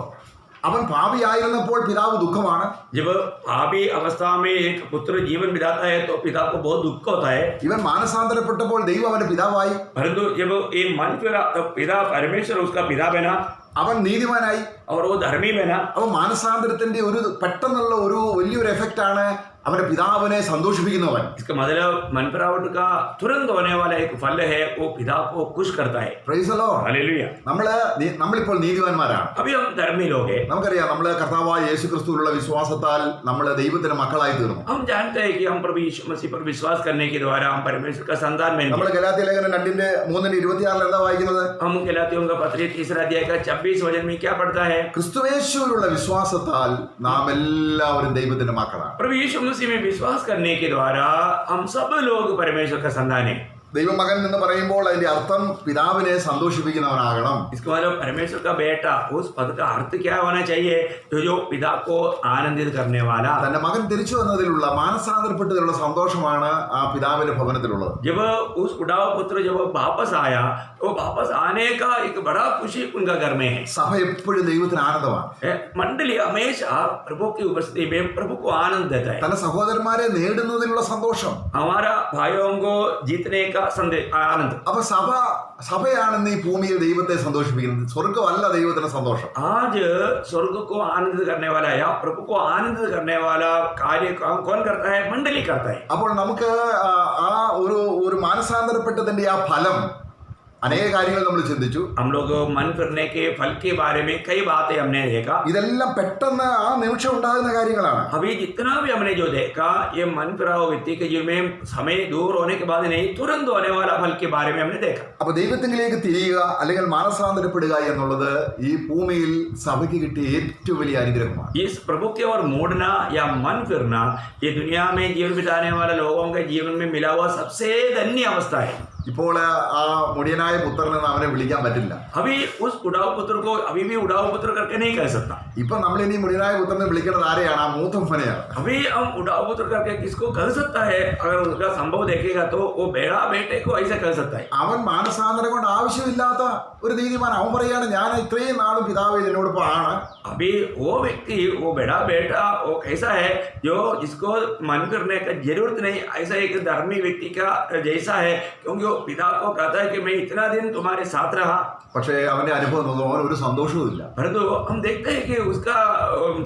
അവൻ പാപിയായിരുന്നപ്പോൾ പിതാവ് ദുഃഖമാണ്. जब पापी अवस्था में एक पुत्र जीवन बिताता है तो पिता को बहुत दुख होता है, ഇവൻ മാനസാന്തരപ്പെട്ടപ്പോൾ ദൈവം അവന്റെ പിതാവായി. परंतु जब ये मन फिरा तो पिता परमेश्वर उसका पिता बना അവൻ നീതിമാനായി. और वो धर्मी बना। അപ്പൊ മാനസാന്തരത്തിന്റെ ഒരു പെട്ടെന്നുള്ള ഒരു വലിയൊരു എഫക്റ്റ് ആണ് അവന്റെ പിതാവിനെ സന്തോഷിപ്പിക്കുന്നവൻ. इसका मतलब मन प्रावट का तुरंत होने वाला एक फल है, वो पिता को खुश करता है। Praise the Lord. हालेलुया। നമ്മളിപ്പോൾ നീതിമാന്മാരാണ്. अभी हम धर्मी लोग हैं। നമുക്കറിയാം, നമ്മൾ കർത്താവായ യേശു ക്രിസ്തുവിലുള്ള വിശ്വാസത്താൽ നമ്മൾ ദൈവത്തിന്റെ മക്കളായി തീർന്നു. हम जानते हैं कि हम प्रभु यीशु मसीह पर विश्वास करने के द्वारा हम परमेश्वर का संतान बन നമ്മൾ गए। ഗലാത്യ ലേഖനം 2-3-26 എന്താ വായിക്കുന്നത്? हम गलातियों का पत्र 3 अध्याय का 26 वचन में क्या पढ़ता है? ക്രിസ്തുയേശുവിലുള്ള വിശ്വാസത്താൽ നാം എല്ലാവരും ദൈവത്തിന്റെ മക്കളാണ്. प्रभु यीशु मसीह में विश्वास करने के द्वारा हम सब लोग परमेश्वर का संतान है। ദൈവമകൻ എന്ന് പറയുമ്പോൾ അതിന്റെ അർത്ഥം പിതാവിനെ സന്തോഷിപ്പിക്കുന്നവനാകണം. इसका मतलब परमेश्वर का बेटा, उस पद का अर्थ क्या होना चाहिए? जो पिता को आनंदित करने वाला। തന്റെ മകൻ തിരിച്ചു വന്നതിലുള്ള മാനസാന്തരപ്പെട്ടതിലുള്ള സന്തോഷമാണ് ആ പിതാവിന്റെ ഭവനത്തിലുള്ളത്. जब उस उड़ाव पुत्र जब वापस आया तो वापस आने का एक बड़ा खुशी उनका घर में है। സഭ എപ്പോഴും ദൈവത്തിന് ആനന്ദമാണ്. मंडली हमेशा प्रभु की उपस्थिति में प्रभु को आनंद देता है। തന്റെ സഹോദരന്മാരെ നേടുന്നതിലുള്ള സന്തോഷം. हमारा भाइयों को जीतने का आनंद। അപ്പൊ സഭയാണെന്ന് ഈ ഭൂമിയിൽ ദൈവത്തെ സന്തോഷിപ്പിക്കുന്നത്. സ്വർഗമല്ല ദൈവത്തിന്റെ സന്തോഷം. आज स्वर्ग को आनंदित करने वाला या प्रभु को आनंदित करने वाला कार्य कौन करता है? मंडली करता है। അപ്പോൾ നമുക്ക് ആ ഒരു മാനസാന്തരപ്പെട്ടതിന്റെ ആ ഫലം അനേക കാര്യങ്ങൾ നമ്മൾ ചിന്തിച്ചു. हम लोग मन फिरने के फल के बारे में कई बातें हमने देखा. ഇതെല്ലാം പെട്ടെന്ന് ആ നിമിഷം ഉണ്ടാകുന്ന കാര്യങ്ങളാണ്. अभी जितना भी हमने जो देखा ये मन फिरा हुआ व्यक्ति के जीवन में समय दूर होने के बाद नहीं तुरंत होने वाला फल के बारे में हमने देखा. അപ്പൊ ദൈവത്തിലേക്ക് തിരിയുക അല്ലെങ്കിൽ മാനസാന്തരപ്പെടുക എന്നുള്ളത് ഈ ഭൂമിയിൽ സഭയ്ക്ക് കിട്ടിയ ഏറ്റവും വലിയ അനുഗ്രഹമാണ്. इस प्रभु की ओर मोड़ना या मन फिरना ये दुनिया में जीवन बिताने वाले लोगों के जीवन में मिला हुआ सबसे धन्य अवस्था है. ഇപ്പോൾ ആ മുടിയനായ പുത്രനെന്ന് അവനെ വിളിക്കാൻ പറ്റില്ല. अभी उस उड़ाऊ पुत्र को अभी भी उड़ाऊ पुत्र करके नहीं कह सकता. ഇപ്പൊ നമ്മൾ ഇനി മുടിയനായ പുത്രനെ വിളിക്കുന്നത് ആരെയാണ്? ആ മൂത്തമ്മനെയാണ്. अभी हम उड़ाऊ पुत्र करके किसको कह सकता है? अगर उसका संभव देखेगा तो वो बेड़ा बेटे को ऐसा कह सकता है. അവൻ മാനസാന്തരം കൊണ്ട് ആവശ്യമില്ലാത്ത ഒരു നീതിമാൻ. അവൻ പറയാണ് ഞാൻ ഇത്രയും നാളും പിതാവ് എന്നോടൊപ്പം ആണ്. अभी वो व्यक्ति वो बेड़ा बेटा वो कैसा है जो जिसको मन करने का जरूरत नहीं, ऐसा एक धर्मी व्यक्ति का जैसा है, क्योंकि वो पिता को कहता है कि मैं इतना दिन तुम्हारे साथ रहा. പക്ഷേ അവന്റെ അനുഭവം നോക്കുമ്പോൾ അവൻ ഒരു സന്തോഷവും ഇല്ല. परंतु हम देखते हैं कि उसका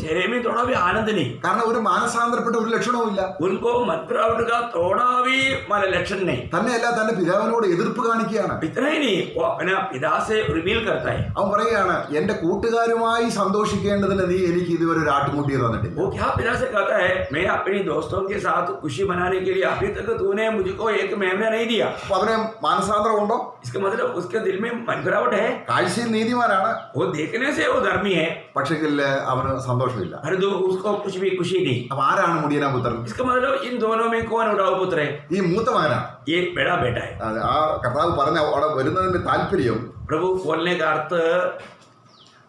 चेहरे में थोड़ा भी आनंद नहीं, കാരണം ഒരു മാനസാന്തരപ്പെട്ട ഒരു ലക്ഷണവും ഇല്ല. उनको मतरावट का थोड़ा भी माने लक्षण नहीं. തന്നെയല്ല തന്റെ പിതാവിനോട് എതിർപ്പ് കാണിക്കുകയാണ്. इतना ही नहीं, वो अपने पिता से रिवील करता है. അവൻ പറയുകയാണ് എന്റെ കൂട്ടുകാരുമായി സന്തോഷിക്കേണ്ടതിന് നീ എനിക്ക് ഇതുവരെ ഒരു ആട്ടുമുട്ടിയെ തന്നിട്ടില്ല. वो क्या पिता से कहता है मैं अपनी दोस्तों के साथ खुशी मनाने के लिए अभी तक तूने मुझको एक मेमना नहीं दिया. അപ്പൊ അവന് മാനസാന്തരം ഉണ്ടോ? इसका मतलब उसके दिल में मनफिरावट है. കാഴ്ചയിൽ നീതിമാനാണ്, वो देखने से वो धर्मी है, പക്ഷെങ്കിൽ അവന് സന്തോഷമില്ല. परंतु उसको कुछ भी खुशी नहीं. അപ്പൊ ആരാണ് മുടിയനാ പുത്രൻ? इसका मतलब इन दोनों में कौन उड़ाऊ पुत्र है? ഈ മൂത്ത മകനാണ്. ये बड़ा बेटा है. ആ കർത്താവ് പറഞ്ഞ അവിടെ വരുന്നതിന്റെ താല്പര്യം प्रभु बोलने का अर्थ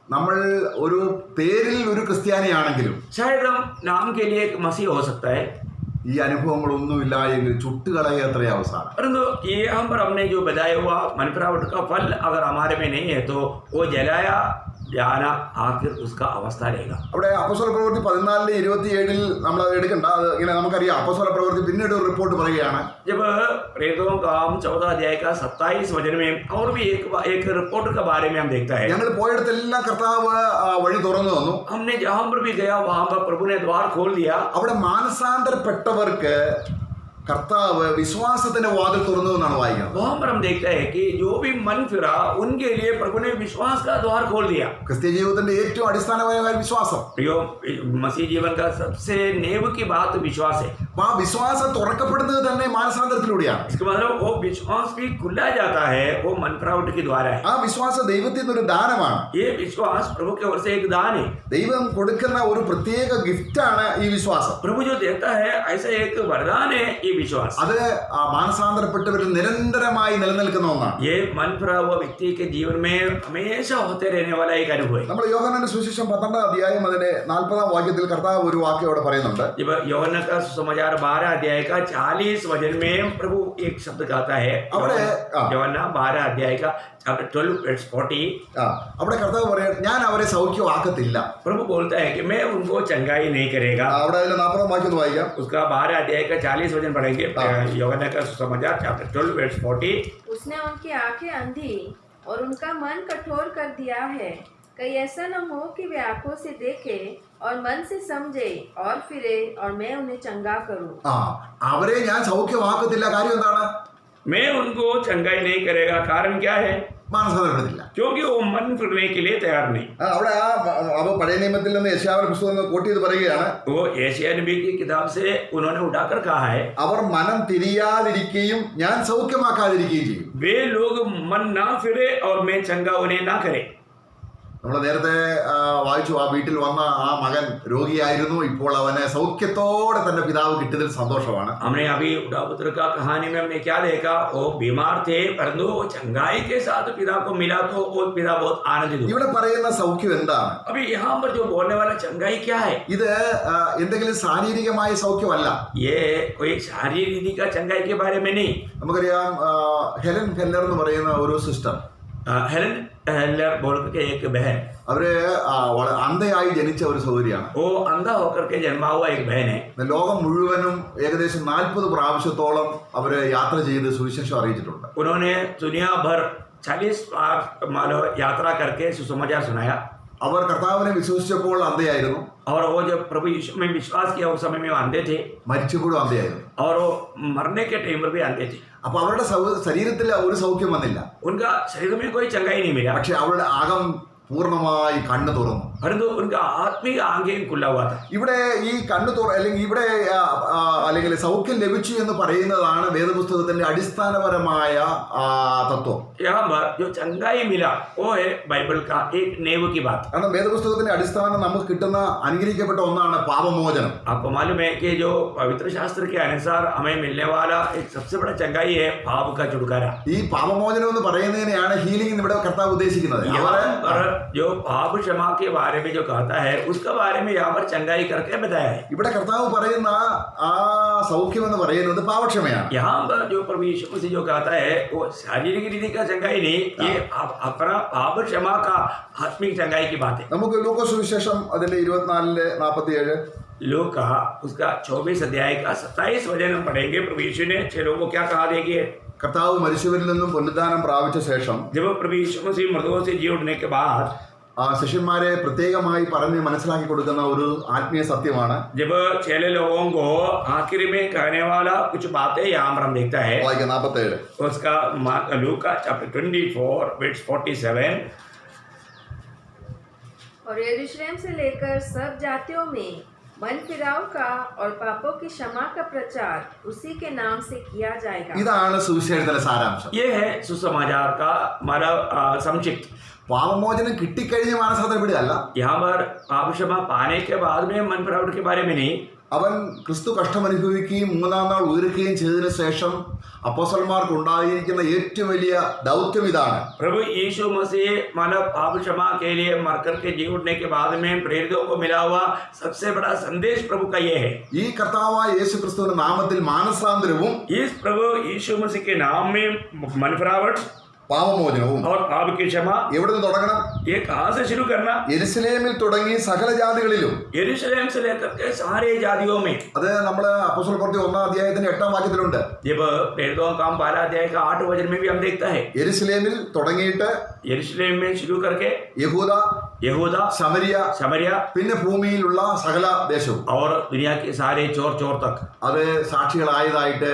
നമ്മൾ ഒരു പേരിൽ ഒരു ക്രിസ്ത്യാനിയാണെങ്കിലും शायद हम नाम के लिए एक मसीह हो सकता है, ഈ അനുഭവങ്ങളൊന്നുമില്ല എങ്കിൽ ചുട്ടുകളയ അത്രേ അവസാനം. परंतु ये हम पर हमने जो बताया हुआ मनफिरावट का फल अगर हमारे में नहीं है तो वो जलाया जाना आखिर उसका अवस्था रहेगा. അവിടെ അപ്പോസ്തല പ്രവൃത്തി 14:27 നമ്മൾ അത് എടുക്കണ്ട. അത് ഇങ്ങനെ നമുക്കറിയാം. അപ്പോസ്തല പ്രവൃത്തി പിന്നീട് ഒരു റിപ്പോർട്ട് പറയുകയാണ്. जब प्रेरितों का हम 14 अध्याय का 27 वचन में और भी एक रिपोर्ट के बारे में हम देखता है. ഞങ്ങൾ പോയിടത്തെല്ലാം കർത്താവ് വഴി തുറന്നു തന്നു. हमने जहां पर भी गया वहां पर प्रभु ने द्वार खोल दिया. അവിടെ മാനസാന്തരപ്പെട്ടവർക്ക് കർത്താവ് വിശ്വാസത്തിന്റെ വാതിൽ തുറന്നു എന്നാണ് വായിക്കുന്നത്. वहां पर हम देखते हैं कि जो भी मन फिरा उनके लिए प्रभु ने विश्वास का द्वार खोल दिया. ക്രിസ്ത്യ ജീവിതത്തിന്റെ ഏറ്റവും അടിസ്ഥാനപരമായ വിശ്വാസം. प्रियो मसीह जीवन का सबसे नेव की बात विश्वास है. ആ വിശ്വാസം തുറക്കപ്പെടുന്നത് തന്നെ മാനസാന്തരത്തിലൂടെയാണ്. इसका मतलब वो विश्वास भी खुला जाता है वो मन फिरावट के द्वारा है. ആ വിശ്വാസം ദൈവത്തിൽ നിന്നൊരു ദാനമാണ്. ये विश्वास प्रभु की ओर से एक दान है. ദൈവം കൊടുക്കുന്ന ഒരു പ്രത്യേക ഗിഫ്റ്റാണ് ഈ വിശ്വാസം. प्रभु जो देता है ऐसा एक वरदान है ये विश्वास. അത് മാനസാന്തരപ്പെട്ടവരിൽ നിരന്തരമായി നിലനിൽക്കുന്ന ഒന്നാണ്. ये मन फिरा हुआ व्यक्ति के जीवन में हमेशा होते रहने वाला एक अनुभव है. നമ്മൾ യോഹന്നാന്റെ സുവിശേഷം 12 അധ്യായം അതിന്റെ 40 വാക്യത്തിൽ കർത്താവ് ഒരു വാക്യം അവിടെ പറയുന്നുണ്ട്. जब യോഹന്ന का सुसमाचार 12 अध्याय का 40 वचन में प्रभु एक शब्द कहता है. യോഹന്ന 12 अध्याय का chapter 12 verse 40. അവിടെ കർത്താവ് പറയാം ഞാൻ അവരെ സൗഖ്യമാക്കത്തില്ല. प्रभु बोलता है कि मैं उनको चंगाई नहीं करेगा. അവിടെ അതിന്റെ 40 വാക്യം ഒന്ന് വായിക്കാം. उसका 12 अध्याय का 40 वचन पढ़ेंगे. योहन्ना का सुसमाचार चैप्टर 12 वर्स 40. उसने उनकी आंखें अंधी और उनका मन कठोर कर दिया है, कहीं ऐसा न हो कि वे आंखों से देखे और मन से समझे और फिरे और मैं उन्हें चंगा करूं. അവരെ ഞാൻ സൗഖ്യമാക്കത്തില്ല. കാര്യം എന്താണ്? मैं उनको चंगाई नहीं करेगा. कारण क्या है? മാനസാന്തരപ്പെടത്തില്ല. क्योंकि वो मन फिरने के लिए तैयार नहीं. അവിടെ അവ പഴയ നിയമത്തിൽ നിന്ന് യെശയ്യാവിന്റെ പുസ്തകം കോട്ട് ചെയ്ത് പറയുകയാണ്. वो यशायाह नबी की किताब से उन्होंने उठाकर कहा है അവർ മനം തിരിയാതിരിക്കുകയും ഞാൻ സൗഖ്യമാക്കാതിരിക്കുകയും ചെയ്യും. वे लोग मन ना फिरे और मैं चंगा उन्हें ना करे. നമ്മൾ നേരത്തെ വായിച്ചു ആ വീട്ടിൽ വന്ന ആ മകൻ രോഗിയായിരുന്നു. ഇപ്പോൾ അവന് സൗഖ്യത്തോടെ തന്റെ പിതാവ് കിട്ടിയതിൽ സന്തോഷമാണ്. हमने अभी उड़ाऊ पुत्र का कहानी में हमने क्या देखा? वो बीमार थे परंतु वो चंगाई के साथ पिता को मिला तो वो पिता बहुत आनंदित हुआ. ഇവിടെ പറയുന്ന സൗഖ്യം എന്താണ്? अभी यहाँ पर जो बोलने वाला चंगाई क्या है? ഇത് എന്തെങ്കിലും ശാരീരികമായ സൗഖ്യമല്ല. ये कोई शारीरिक रीति का चंगाई के बारे में नहीं. നമുക്കറിയാം ഹെലൻ കെല്ലർ എന്ന് പറയുന്ന ഒരു സിസ്റ്റർ. हेलन हेलर बोल के एक बहन. അവര് അന്ധയായി ജനിച്ച ഒരു സഹോദരിയാണ്. वो अंधा होकर के जन्मा हुआ एक बहन है. ലോകം മുഴുവനും ഏകദേശം 40 പ്രാവശ്യത്തോളം അവര് യാത്ര ചെയ്ത് സുവിശേഷം അറിയിച്ചിട്ടുണ്ട്. उन्होंने दुनिया भर 40 बार मानो यात्रा करके सुसमाचार सुनाया. അവർ കർത്താവിനെ വിശ്വസിച്ചപ്പോൾ അന്ധയായിരുന്നു. और वो जब प्रभु यीशु में विश्वास किया उस समय में वो अंधे थे. മരിച്ചപ്പോഴും അന്ധയായിരുന്നു. और वो मरने के टाइम पर भी अंधे थे. അപ്പൊ അവരുടെ ശരീരത്തിൽ ഒരു സൗഖ്യം വന്നില്ല. उनका शरीर में कोई चंगाई नहीं मिला, പക്ഷെ അവരുടെ അകം പൂർണ്ണമായി കണ്ണു തുറന്നു. परंतु उनका आत्मिक आंखें खुला हुआ था. ഇവിടെ ഈ അല്ലെങ്കിൽ ഇവിടെ അല്ലെങ്കിൽ സൗഖ്യം ലഭിച്ചു എന്ന് പറയുന്നതാണ് വേദപുസ്തകത്തിന്റെ അടിസ്ഥാനപരമായ തത്വം. यहाँ पर जो चंगाई मिला वो है बाइबल का एक नेव की बात. കാരണം വേദപുസ്തകത്തിന്റെ അടിസ്ഥാനം നമുക്ക് കിട്ടുന്ന അനുഗ്രഹിക്കപ്പെട്ട ഒന്നാണ് പാപമോചനം. आपको मालूम है कि जो पवित्र शास्त्र के अनुसार हमें मिलने वाला एक सबसे बड़ा चंगाई है पाप का छुटकारा. ഈ പാപമോചനം എന്ന് പറയുന്നതിനെയാണ് ഹീലിംഗ് ഇവിടെ കർത്താവ് ഉദ്ദേശിക്കുന്നത്. यहाँ पर जो पाप क्षमा के बारे में जो कहता है उसका बारे में यहाँ पर चंगाई करके बताया है. ഇവിടെ കർത്താവ് പറയുന്ന ആ സൗഖ്യം എന്ന് പറയുന്നത് പാപക്ഷമയാണ്. यहाँ पर जो प्रभु यीशु मसीह जो कहता है वो शारीरिक रीति का चंगाई नहीं, ये अपना पाप क्षमा का आत्मिक चंगाई की बात है. നമുക്ക് ലൂക്കോസ് സുവിശേഷം അതിന്റെ 24:47 लूका उसका 24 अध्याय का 27 वचन हम पढ़ेंगे. प्रभु यीशु ने 6 लोगों को क्या कहा देखिए. കർത്താവ് മരിച്ചവരിൽ നിന്നും പുനരുദ്ധാനം പ്രാപിച്ച ശേഷം जब प्रभु यीशु मसीह मृतकों से जी उठने के बाद ശിഷ്യന്മാരെ പ്രത്യേകമായി പറഞ്ഞ് മനസ്സിലാക്കി കൊടുക്കുന്ന ഒരു ആത്മീയ സത്യമാണ്. जब चेले लोगों को आखिर में कहने वाला कुछ बातें यहाँ पर हम देखता है. വായിക്കാം 47. उसका लूका चैप्टर 24 वर्स 47. और यरूशलेम से लेकर सब जातियों में मन फिराव का और पापों की क्षमा का प्रचार उसी के नाम से किया जाएगा. ഇതാണ് സുവിശേഷത്തിന്റെ സാരാംശം. ये है सुसमाचार का मतलब संक्षिप्त. പാപമോചനം കിട്ടിക്കഴിഞ്ഞ് മാനസാന്തരപ്പെടുകയല്ല. यहाँ पर पाप क्षमा पाने के बाद में मन फिरावट के बारे में नहीं, അവൻ ക്രിസ്തു കഷ്ടമനുഭവിക്കുകയും 3-ാം നാൾ ഉയർക്കുകയും ചെയ്തതിനു ശേഷം അപ്പോസ്തലന്മാർക്ക് ഉണ്ടായിരിക്കുന്ന ഏറ്റവും വലിയ ദൗത്യം ഇതാണ്. प्रभु यीशु मसीह मानव पाप क्षमा के लिए मरकर के जी उठने के बाद में प्रेरितों को मिला हुआ सबसे बड़ा संदेश प्रभु का ये है. ഈ കർത്താവായ യേശു ക്രിസ്തുവിന്റെ നാമത്തിൽ മാനസാന്തരവും इस प्रभु यीशु मसीह के नाम में मन फिरावट പാപമോചനവും और पाप की क्षमा എവിടെ നിന്ന് തുടങ്ങണം? ये कहाँ से शुरू करना? യെരുശലേമിൽ തുടങ്ങി സകല ജാതികളിലും. यरूशलेम से लेकर के सारे जातियों में. അത് നമ്മൾ അപ്പോസ്തല പ്രവൃത്തി 1-ാം അധ്യായത്തിന്റെ 8-ാം വാക്യത്തിലുണ്ട്. जब प्रेरितों का 12 अध्याय का 8 वचन में भी हम देखता है. യെരുശലേമിൽ തുടങ്ങിയിട്ട് यरूशलेम में शुरू करके യഹൂദ, यहूदा, സമരിയ, പിന്നെ ഭൂമിയിലുള്ള സകല ദേശവും और दुनिया के सारे चोर तक. അത് സാക്ഷികളായതായിട്ട്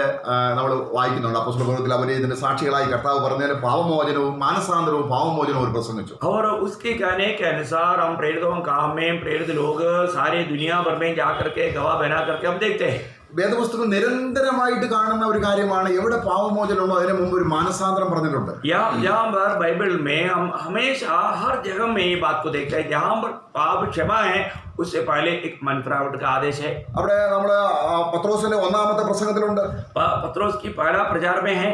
നമ്മൾ വായിക്കുന്നുണ്ട്. അപ്പോസ്തല പ്രവൃത്തിയിൽ അവർ ഇതിന്റെ സാക്ഷികളായി കർത്താവ് പറഞ്ഞതിന് പാപമോചനവും മാനസാന്തരവും പാപമോചനവും അവർ പ്രസംഗിച്ചു. और उसके कहने के अनुसार हम प्रेरितों काम में प्रेरित लोग सारे दुनिया भर में जाकर के गवाह बना करके हम देखते हैं. വേദപുസ്തകം നിരന്തരമായിട്ട് കാണുന്ന ഒരു കാര്യമാണ്. എവിടെ പാപമോചനമുണ്ടോ അതിന് മുമ്പ് ഒരു മാനസാന്തരം പറഞ്ഞിട്ടുണ്ട്. यहाँ पर बाइबल में हम हमेशा हर जगह में ये बात को देखते हैं. जहाँ पर पाप क्षमा है उससे पहले एक मन फिरावट का आदेश है. അവിടെ നമ്മൾ പത്രോസിന്റെ 1-ാമത്തെ പ്രസംഗത്തിലുണ്ട്. पत्रोस की पहला प्रचार में है.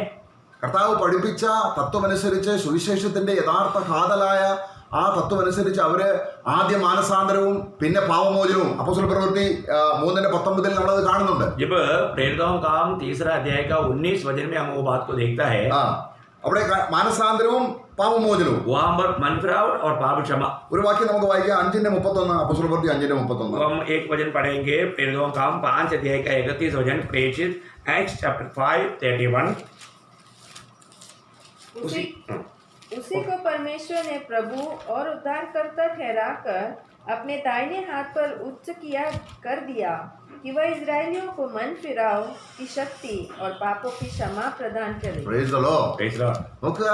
കർത്താവ് പഠിപ്പിച്ച തത്വമനുസരിച്ച് സുവിശേഷത്തിന്റെ യഥാർത്ഥ കാതലായ ആ തത്വമനുസരിച്ച് അവര് ആദ്യ മാനസാന്തരവും പിന്നെ പാപമോചനവും അപ്പോസ്തല പ്രവൃത്തി 3:19 നമ്മളത് കാണുന്നുണ്ട്. जब प्रेरितों का 3 अध्याय का 19 वचन में हम वो बात को देखता है. അവിടെ മാനസാന്തരവും പാപമോചനവും वहाँ पर मन फिरावट और पाप क्षमा. ഒരു വാക്യം നമുക്ക് വായിക്കാം. 5:31 അപ്പോസ്തല പ്രവൃത്തി 5:31. हम एक वचन पढ़ेंगे. प्रेरितों का 5 अध्याय का 31 वचन. प्रेषित एक्ट्स चैप्टर 5:31. उसी को परमेश्वर ने प्रभु और उद्धारकर्ता ठहराकर अपने दाहिने हाथ पर उच्च किया कर दिया कि वह इजरायलियों को मन फिराव की शक्ति और पापों की क्षमा प्रदान करे. Praise the Lord. നമുക്ക്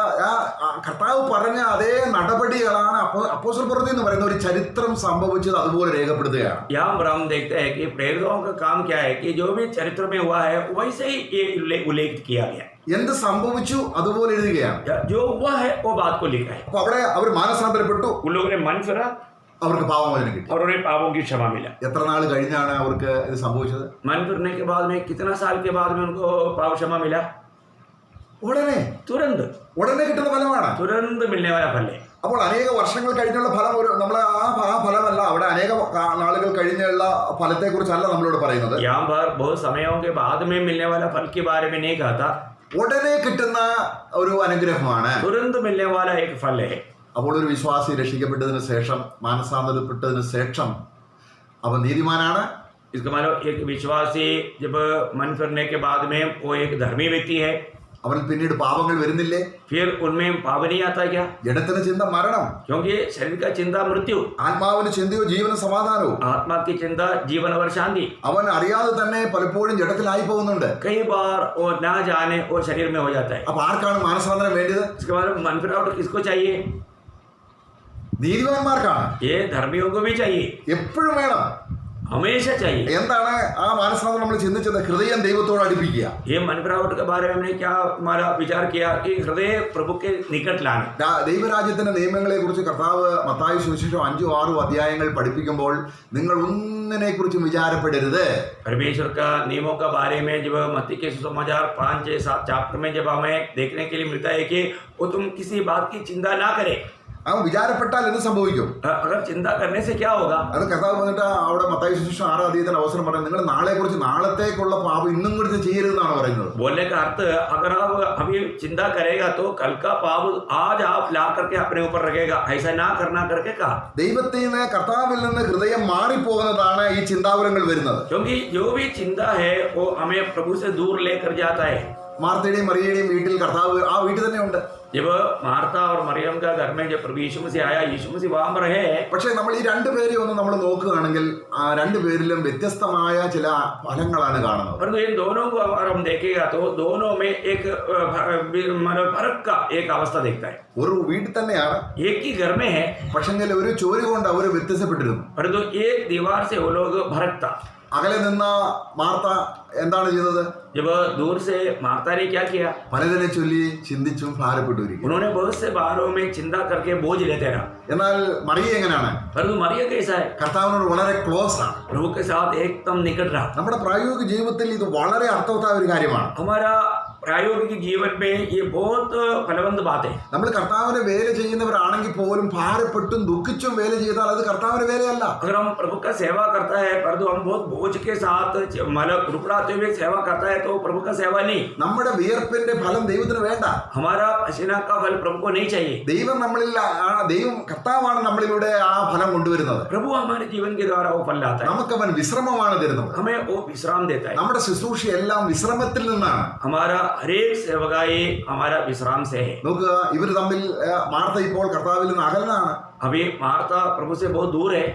കർത്താവ് പറഞ്ഞ അതേ നടപടികളാണ് അപ്പോസ്തല പ്രവൃത്തി എന്ന് പറയുന്ന ഒരു ചരിത്രം സംഭവിച്ചത് അതുപോലെ രേഖപ്പെടുത്തുകയാണ്. यहाँ पर हम देखते हैं कि प्रेरितों का काम क्या है कि जो भी चरित्र में हुआ है वैसे ही ये उल्लेख किया गया. എന്ത് സംഭവിച്ചു അതുപോലെ എഴുതുകയാണ്. जो हुआ है वो बात को लिखा है. അപ്പൊ അവിടെ അവർ മാനസാന്തരപ്പെട്ടു. उन लोगों ने मन फिरा അവർക്ക് പാപമോചനം കിട്ടി. और उन्हें पापों की क्षमा मिला. എത്ര നാൾ കഴിഞ്ഞാണ് അവർക്ക് ഇത് സംഭവിച്ചത്? मन फिरने के बाद में कितना साल के बाद में उनको पाप क्षमा मिला? ഉടനെ കിട്ടുന്ന ഫലമാണ്. तुरंत मिलने वाला फल है. അപ്പോൾ അനേക വർഷങ്ങൾ കഴിഞ്ഞുള്ള ഫലം നമ്മൾ ആ ഫലമല്ല, അവിടെ അനേക നാളുകൾ കഴിഞ്ഞുള്ള ഫലത്തെക്കുറിച്ചല്ല നമ്മളോട് പറയുന്നത്. यहाँ पर बहुत समयों के बाद में मिलने वाला फल के बारे में नहीं कहता. ഉടനെ കിട്ടുന്ന ഒരു അനുഗ്രഹമാണ്. तुरंत मिलने वाला एक फल है. അപ്പോൾ ഒരു വിശ്വാസി രക്ഷിക്കപ്പെട്ടതിന് ശേഷം മാനസാന്തരപ്പെട്ടതിന് ശേഷം അവൻ നീതിമാനാണ്. इसका मतलब एक विश्वासी जब मन फिरने के बाद में वो एक धर्मी व्यक्ति है. അവൻ പിന്നീട് പാപങ്ങൾ വരുന്നില്ലേ? फिर उनमें पाप नहीं आता क्या? ജഡത്തിന് ചിന്ത മരണം, क्योंकि शरीर का चिंता मृत्यु, ആത്മാവിന് ചിന്തയോ ജീവനും സമാധാനവും. आत्मा की चिंता जीवन और शांति. അവൻ അറിയാതെ തന്നെ പലപ്പോഴും ജഡത്തിലായി പോകുന്നുണ്ട്. कई बार वो ना जाने वो शरीर में हो जाता है. അപ്പൊ ആർക്കാണ് മാനസാന്തരം വേണ്ടത്? इसके बाद मन फिरावट किसको चाहिए? നീതിമാന്മാർക്കാണ്. ये धर्मियों को भी चाहिए, എപ്പോഴും വേണം. हमेशा चाहिए. എന്താണ് ആ മാനസാന്തരം നമ്മൾ ചിന്തിച്ചത്? ഹൃദയം ദൈവത്തോട് അടുപ്പിക്കുക. ये मन फिरावट के बारे में हमने क्या हमारा विचार किया कि हृदय प्रभु के निकट लाना. ദൈവരാജ്യത്തിന്റെ നിയമങ്ങളെ കുറിച്ച് കർത്താവ് മത്തായി സുവിശേഷം 5-6 അധ്യായങ്ങൾ പഠിപ്പിക്കുമ്പോൾ നിങ്ങൾ ഒന്നിനെ കുറിച്ചും വിചാരപ്പെടരുത്. परमेश्वर का नियमों का बारे में जब मत्ती के सुसमाचार 5-6-7 चैप्टर में जब हमें देखने के लिए मिलता है कि वो तुम किसी बात की चिंता ना करे. അവൻ വിചാരപ്പെട്ടാൽ എന്ത് സംഭവിക്കും? अगर चिंता करने से क्या होगा? അത് കർത്താവ് വന്നിട്ട് അവിടെ മത്തായി സുവിശേഷം 6 അധ്യായത്തിന് അവസരം പറയുന്നത് നിങ്ങൾ നാളെ കുറിച്ച് നാളത്തേക്കുള്ള പാപം ഇന്നും കുറിച്ച് ചെയ്യരുതെന്നാണ് പറയുന്നത്. बोलने का अर्थ अगर आप अभी चिंता करेगा तो कल का पाप आज आप ला करके अपने ऊपर रखेगा, ऐसा ना करना करके कहा. ദൈവത്തിൽ നിന്ന് കർത്താവിൽ നിന്ന് ഹൃദയം മാറിപ്പോകുന്നതാണ് ഈ ചിന്താകുലങ്ങൾ വരുന്നത്. क्योंकि जो भी चिंता है वो हमें प्रभु से दूर लेकर जाता है. മാർത്തയുടെയും മറിയയുടെയും വീട്ടിൽ കർത്താവ് ആ വീട്ടിൽ തന്നെ ഉണ്ട്. जब मार्था और मरियम का घर में जब प्रभु यीशु मसीह आया, यीशु मसीह वहां पर रहे. പക്ഷേ നമ്മൾ ഈ രണ്ടുപേരെ ഒന്ന് നമ്മൾ നോക്കുകയാണെങ്കിൽ ആ രണ്ടുപേരിലും വ്യത്യസ്തമായ ചില ഫലങ്ങളാണ് കാണുന്നത്. परंतु इन दोनों को अगर हम देखेगा तो दोनों में एक फर्क का एक अवस्था देखता है. ഒരു വീട്ടിൽ തന്നെയാണ്, एक ही घर में है, പക്ഷെങ്കിൽ ഒരു ചോര കൊണ്ട് അവർ വ്യത്യാസപ്പെട്ടിരുന്നു. परंतु एक दीवार से वो लोग फर्क था. അകലെ നിന്ന മാർത്ത എന്താണ് ചെയ്തത്? जब दूर से मार्था ने क्या किया? പലതിനെ ചൊല്ലി ചിന്തിച്ചും ഭാരപ്പെട്ടിരിക്കും. उन्होंने बहुत से बारों में चिंता करके बोझ लेते रहा. എന്നാൽ മറിയ എങ്ങനെയാണ്? परंतु मरियम कैसा है? കർത്താവിനോട് വളരെ ക്ലോസ് ആണ്. प्रभु के साथ एकदम निकट रहा. നമ്മുടെ പ്രായോഗിക ജീവിതത്തിൽ ഇത് വളരെ അർത്ഥവത്തായ ഒരു കാര്യമാണ്. हमारा प्रायोगिक जीवन में ये बहुत फलवंत बात है. നമ്മൾ കർത്താവിനെ വേല ചെയ്യുന്നവരാണെങ്കിൽ പോലും ഭാരപ്പെട്ടും ദുഃഖിച്ചും വേല ചെയ്താൽ അത് കർത്താവിന്റെ വേലയല്ല. अगर हम प्रभु का सेवा करता है परंतु हम बहुत बोझ के साथ मतलब रुकड़ाते हुए सेवा करता है तो प्रभु का सेवा नहीं. നമ്മുടെ വിയർപ്പിന്റെ ഫലം ദൈവത്തിന് വേണ്ട. हमारा पसीना का फल प्रभु को नहीं चाहिए. ദൈവം നമ്മളിൽ ദൈവം കർത്താവാണ് നമ്മളിലൂടെ ആ ഫലം കൊണ്ടുവരുന്നത്. प्रभु हमारे जीवन के द्वारा वो फल लाता है. നമുക്ക് അവൻ വിശ്രമമാണ് തരുന്നത്. हमें वो विश्राम देता है. നമ്മുടെ ശുശ്രൂഷ എല്ലാം വിശ്രമത്തിൽ നിന്നാണ്. हमारा हरेक सेवकाई हमारा विश्राम से है. നോക്കുക, ഇവർ തമ്മിൽ മാർത്ത ഇപ്പോൾ കർത്താവിൽ നിന്ന് അകലാണ്. अभी मार्था प्रभु से बहुत दूर है.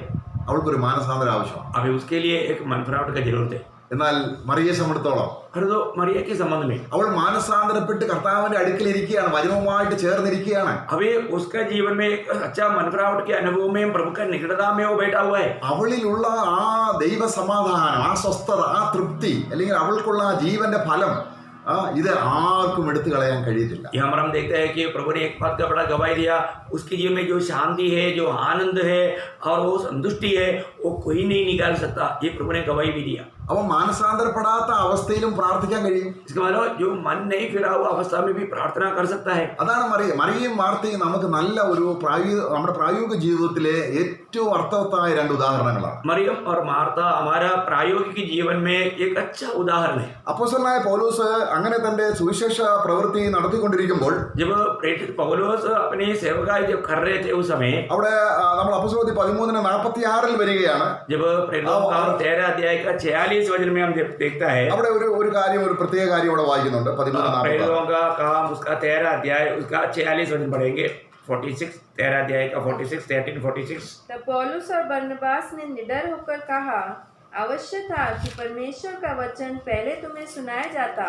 അവൾക്കൊരു മാനസാന്തരം ആവശ്യമാണ്. अभी उसके लिए एक मन फिरावट की जरूरत है. എന്നാൽ മറിയയെ സംബന്ധിച്ചോളം परंतु मरियम के संबंध में അവൾ മാനസാന്തരപ്പെട്ട് കർത്താവിന്റെ അടുക്കൽ ഇരിക്കുകയാണ്, വചനവുമായിട്ട് ചേർന്നിരിക്കുകയാണ്. अभी उसका जीवन में एक अच्छा मन फिरावट के अनुभव में प्रभु का निकटता में वो बैठा हुआ है. അവളിലുള്ള ആ ദൈവ സമാധാനം, ആ സ്വസ്ഥത, ആ തൃപ്തി, അല്ലെങ്കിൽ അവൾക്കുള്ള ആ ജീവന്റെ ഫലം ഇത് ആർക്കും എടുത്തു കളയാൻ കഴിയത്തില്ല. यहाँ पर हम देखते हैं कि प्रभु ने एक बात का बड़ा गवाही दिया. उसके जीवन में जो शांति है, जो आनंद है और वो संतुष्टि है, वो कोई नहीं निकाल सकता. ये प्रभु ने गवाही भी दिया. അവൻ മാനസാന്തരപ്പെടാത്ത അവസ്ഥയിലും പ്രാർത്ഥിക്കാൻ കഴിയും. इसका मतलब जो मन नहीं फिरा हुआ अवस्था में भी प्रार्थना कर सकता है. അതാണ് മറിയയും മാർത്തയും നമുക്ക് നല്ല ഒരു നമ്മുടെ പ്രായോഗിക ജീവിതത്തിലെ ഏറ്റവും അർത്ഥവത്തായ രണ്ട് ഉദാഹരണങ്ങളാണ്. मरियम और मार्था हमारा प्रायोगिक जीवन में एक अच्छा उदाहरण है. അപ്പോസ്തലനായ പൗലോസ് അങ്ങനെ തന്റെ സുവിശേഷ പ്രവൃത്തി നടത്തിക്കൊണ്ടിരിക്കുമ്പോൾ जब प्रेरित पौलुस अपनी सेवकाई जब कर रहे थे उस समय, അവിടെ നമ്മൾ അപ്പോസ്തലർ 13:46 വരികയാണ്. जब प्रेरितों का 13 अध्याय का 46 वचन में हम देखता है. അവിടെ ഒരു കാര്യം, ഒരു പ്രത്യേക കാര്യം ഇവിടെ വായിക്കുന്നുണ്ട്. 13:46 प्रेरितों का काम उसका 13 अध्याय उसका 46 वचन पढ़ेंगे. 46 13 अध्याय का 46 13 46. तब पौलुस और बरनबास ने निडर होकर कहा, अवश्य था कि परमेश्वर का वचन पहले तुम्हें सुनाया जाता,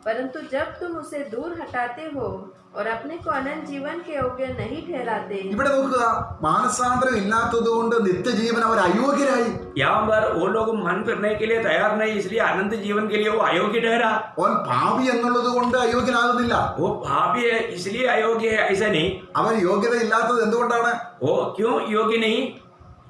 परंतु जब तुम उसे दूर हटाते हो और अपने को अनंत जीवन के योग्य नहीं ठहराते. ഇവിടെ നോക്കുക, മാനസാന്തരം ഇല്ലാത്തത് കൊണ്ട് നിത്യജീവൻ അവർ അയോഗ്യരായി. यहाँ पर वो लोग मन फिरने के लिए तैयार नहीं, इसलिए अनंत जीवन के लिए वो अयोग्य ठहरा. അവൻ പാപി എന്നുള്ളത് കൊണ്ട് അയോഗ്യനാകുന്നില്ല. वो पापी है इसलिए अयोग्य है ऐसा नहीं. അവൻ യോഗ്യത ഇല്ലാത്തത് എന്തുകൊണ്ടാണ്? वो क्यों योग्य नहीं?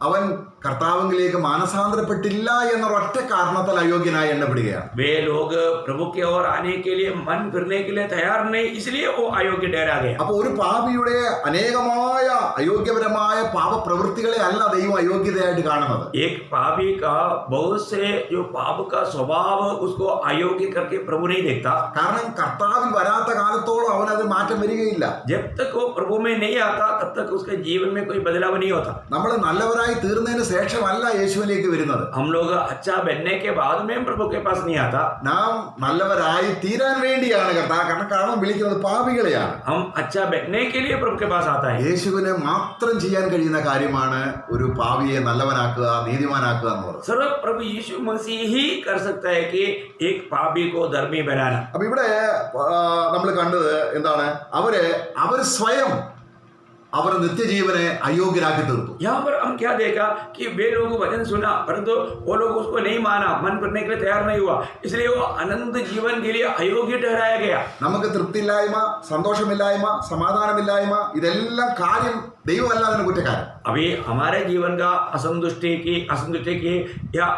അവൻ കർത്താവിലേക്ക് മാനസാന്തരപ്പെട്ടില്ല എന്നൊരൊറ്റ കാരണത്താൽ അയോഗ്യനായി എണ്ണപ്പെടുകയാണ്. वे लोग प्रभु की ओर आने के लिए मन फिरने के लिए तैयार नहीं, इसलिए वो अयोग्य ठहरा गया. അപ്പൊ ഒരു പാപിയുടെ അനേകമായ അയോഗ്യപരമായ പാപപ്രവൃത്തികളെ അല്ല ദൈവം അയോഗ്യതയായിട്ട് കാണുന്നത്. एक पापी का बहुत से जो पाप का स्वभाव उसको अयोग्य करके प्रभु नहीं देखता, കാരണം കർത്താവിൽ വരാത്ത കാലത്തോളം അവനത് മാറ്റം വരികയില്ല. जब तक वो प्रभु में नहीं आता तब तक उसके जीवन में कोई बदलाव नहीं होता. നമ്മൾ നല്ലവരായി തീർന്നതിന് ശേഷമല്ല യേശുവിലേക്ക് വരുന്നത്. हम लोग अच्छा बनने के बाद में प्रभु के पास नहीं आता. നാം നല്ലവരായി തീരാൻ വേണ്ടിയാണ് കാരണം വിളിക്കുന്നത് പാപികളെയാണ്. हम अच्छा बनने के लिए प्रभु के पास आता है. യേശുവിന് മാത്രം ചെയ്യാൻ കഴിയുന്ന കാര്യമാണ് ഒരു പാപിയെ നല്ലവനാക്കുക, നീതിമാനാക്കുക എന്ന് പറയുന്നത്. सिर्फ प्रभु यीशु मसीह ही कर सकता है कि एक पापी को धर्मी बनाना. അപ്പൊ ഇവിടെ നമ്മൾ കണ്ടത് എന്താണ്? അവർ സ്വയം അവർ നിത്യജീവനെ അയോഗ്യരാക്കി തീർത്തു. यहाँ पर हम क्या देखा कि वे लोग वचन सुना परंतु वो लोग उसको नहीं माना, मन करने के लिए तैयार नहीं हुआ, इसलिए वो अनंत जीवन के लिए अयोग्य ठहराया गया. നമുക്ക് തൃപ്തിയില്ലായ്മ, സന്തോഷമില്ലായ്മ, സമാധാനമില്ലായ്മ, ഇതെല്ലാം കാര്യം ദൈവമല്ല അതിന് കുറ്റക്കാരൻ. अभी हमारे जीवन का असंतुष्टि की या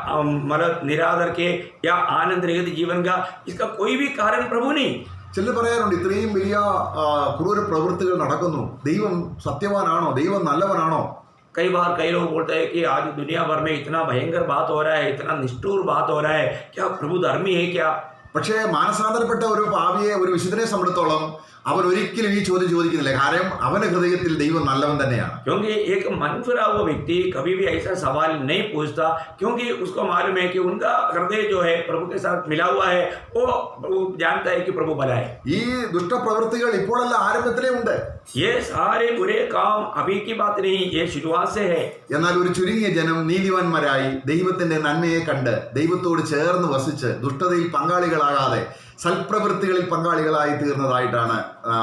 मतलब निरादर के या आनंद रहित जीवन का इसका कोई भी कारण प्रभु नहीं. ചിലർ പറയാറുണ്ട് ഇത്രയും വലിയ ക്രൂര പ്രവൃത്തികൾ നടക്കുന്നു, ദൈവം സത്യവാനാണോ, ദൈവം നല്ലവനാണോ? कई बार कई लोग बोलते हैं कि आज दुनिया भर में इतना भयंकर बात हो रहा है, इतना निष्ठुर बात हो रहा है, क्या प्रभु धर्मी है क्या? പക്ഷേ മാനസാന്തരപ്പെട്ട ഒരു പാപിയെ, ഒരു വിശുദ്ധനെ സംബന്ധിച്ചിടത്തോളം അവൻ ഒരിക്കലും ഈ ചോദ്യം ചോദിക്കുന്നില്ല. കാരണം അവന്റെ ഹൃദയത്തിൽ ദൈവം നല്ലവൻ തന്നെയാണ്. क्योंकि एक मन फिरा हुआ व्यक्ति कभी भी ऐसा सवाल नहीं पूछता, क्योंकि उसको मालूम है कि उनका हृदय जो है प्रभु के साथ मिला हुआ है, वो जानता है कि प्रभु भला है. ഈ ദുഷ്ടപ്രവൃത്തികൾ ഇപ്പോഴല്ല, ആരംഭത്തിലേ ഉണ്ട്. ये सारे बुरे काम अभी की बात नहीं, ये शुरुआत से है. എന്നാൽ ഒരു ചുരുങ്ങിയ ജനം നീതിമാന്മാരായി ദൈവത്തിന്റെ നന്മയെ കണ്ട് ദൈവത്തോട് ചേർന്ന് വസിച്ച് ദുഷ്ടതയിൽ പങ്കാളികളാകാതെ സൽപ്രവൃത്തികളിൽ പങ്കാളികളായി തീർന്നതായിട്ടാണ്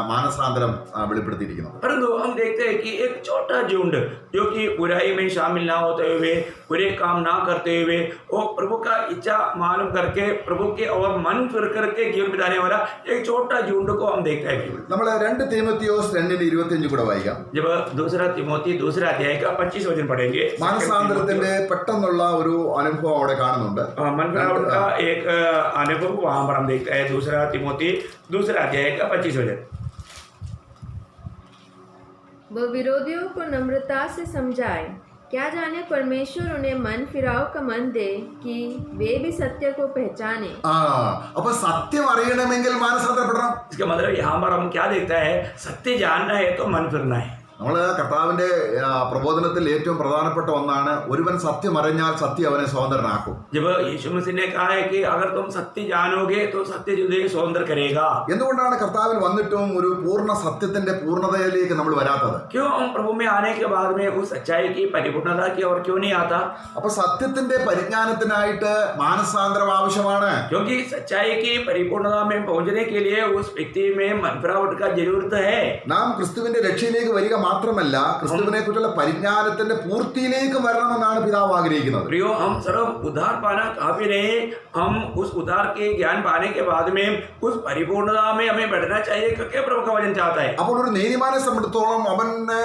മാനസാന്തരം വെളിപ്പെടുത്തിയിരിക്കുന്നത്. परंतु हम देखते हैं कि एक छोटा झुंड जो कि बुराई में शामिल ना होते हुए, बुरे काम ना करते हुए, वो प्रभु का इच्छा मालूम करके प्रभु के और मन फिर करके जीवन बिताने वाला एक छोटा झुंड को हम देखते हैं. നമ്മൾ 2 തീമോത്തിയോസ് 2:25 കൂടെ വായിക്കാം. जब दूसरा तिमोथी दूसरा अध्याय का 25 वचन पढ़ेंगे, മാനസാന്തരത്തിന്റെ പെട്ടെന്നുള്ള ഒരു അനുഭവം അവിടെ കാണുന്നുണ്ട്. मन फिराव का एक अनुभव वहां पर हम देखते हैं. दूसरा तिमोथी दूसरा अध्याय का 25 वचन. वह विरोधियों को नम्रता से समझाए, क्या जाने परमेश्वर उन्हें मन फिराव का मन दे कि वे भी सत्य को पहचाने. അപ്പൊ സത്യം അറിയണമെങ്കിൽ മാനസാന്തരപ്പെടണം. इसका मतलब यहाँ पर हम क्या देखता है, सत्य जानना है तो मन फिरना है. നമ്മൾ കർത്താവിന്റെ പ്രബോധനത്തിൽ ഏറ്റവും പ്രധാനപ്പെട്ട ഒന്നാണ്, ഒരുവൻ സത്യം അറിഞ്ഞാൽ സത്യം അവനെ സ്വതന്ത്രനാക്കും. जब यीशु मसीह ने कहा है कि अगर तुम सत्य जानोगे तो सत्य तुझे स्वतंत्र करेगा. എന്തുകൊണ്ടാണ് കർത്താവിൽ വന്നിട്ടും ഒരു പൂർണ്ണ സത്യത്തിന്റെ പൂർണ്ണതയിലേക്ക് നമ്മൾ വരാത്തത്? क्यों हम प्रभु में आने के बाद में उस सच्चाई की परिपूर्णता की ओर क्यों नहीं आता? അപ്പൊ സത്യത്തിന്റെ പരിജ്ഞാനത്തിനായിട്ട് മാനസാന്തരം ആവശ്യമാണ്. क्योंकि सच्चाई की परिपूर्णता में पहुंचने के लिए उस व्यक्ति में मन फिरावट का जरूरत है. നാം ക്രിസ്തുവിന്റെ രക്ഷയിലേക്ക് വരിക മാത്രമല്ല, ക്രിസ്തുവിനെ കുറിച്ചുള്ള പരിജ്ഞാനത്തിന്റെ പൂർത്തിയിലേക്ക് വരണമെന്നാണ് പിതാവ് ആഗ്രഹിക്കുന്നത്. प्रियो, हम सर्व उद्धार पाना काफी नहीं, हम उस उद्धार के ज्ञान पाने के बाद में उस परिपूर्णता में हमें बढ़ना चाहिए, क्योंकि प्रभु का वचन चाहता है. അപ്പോൾ ഒരു നീതിമാനെ സംബന്ധിച്ചിടത്തോളം അവന്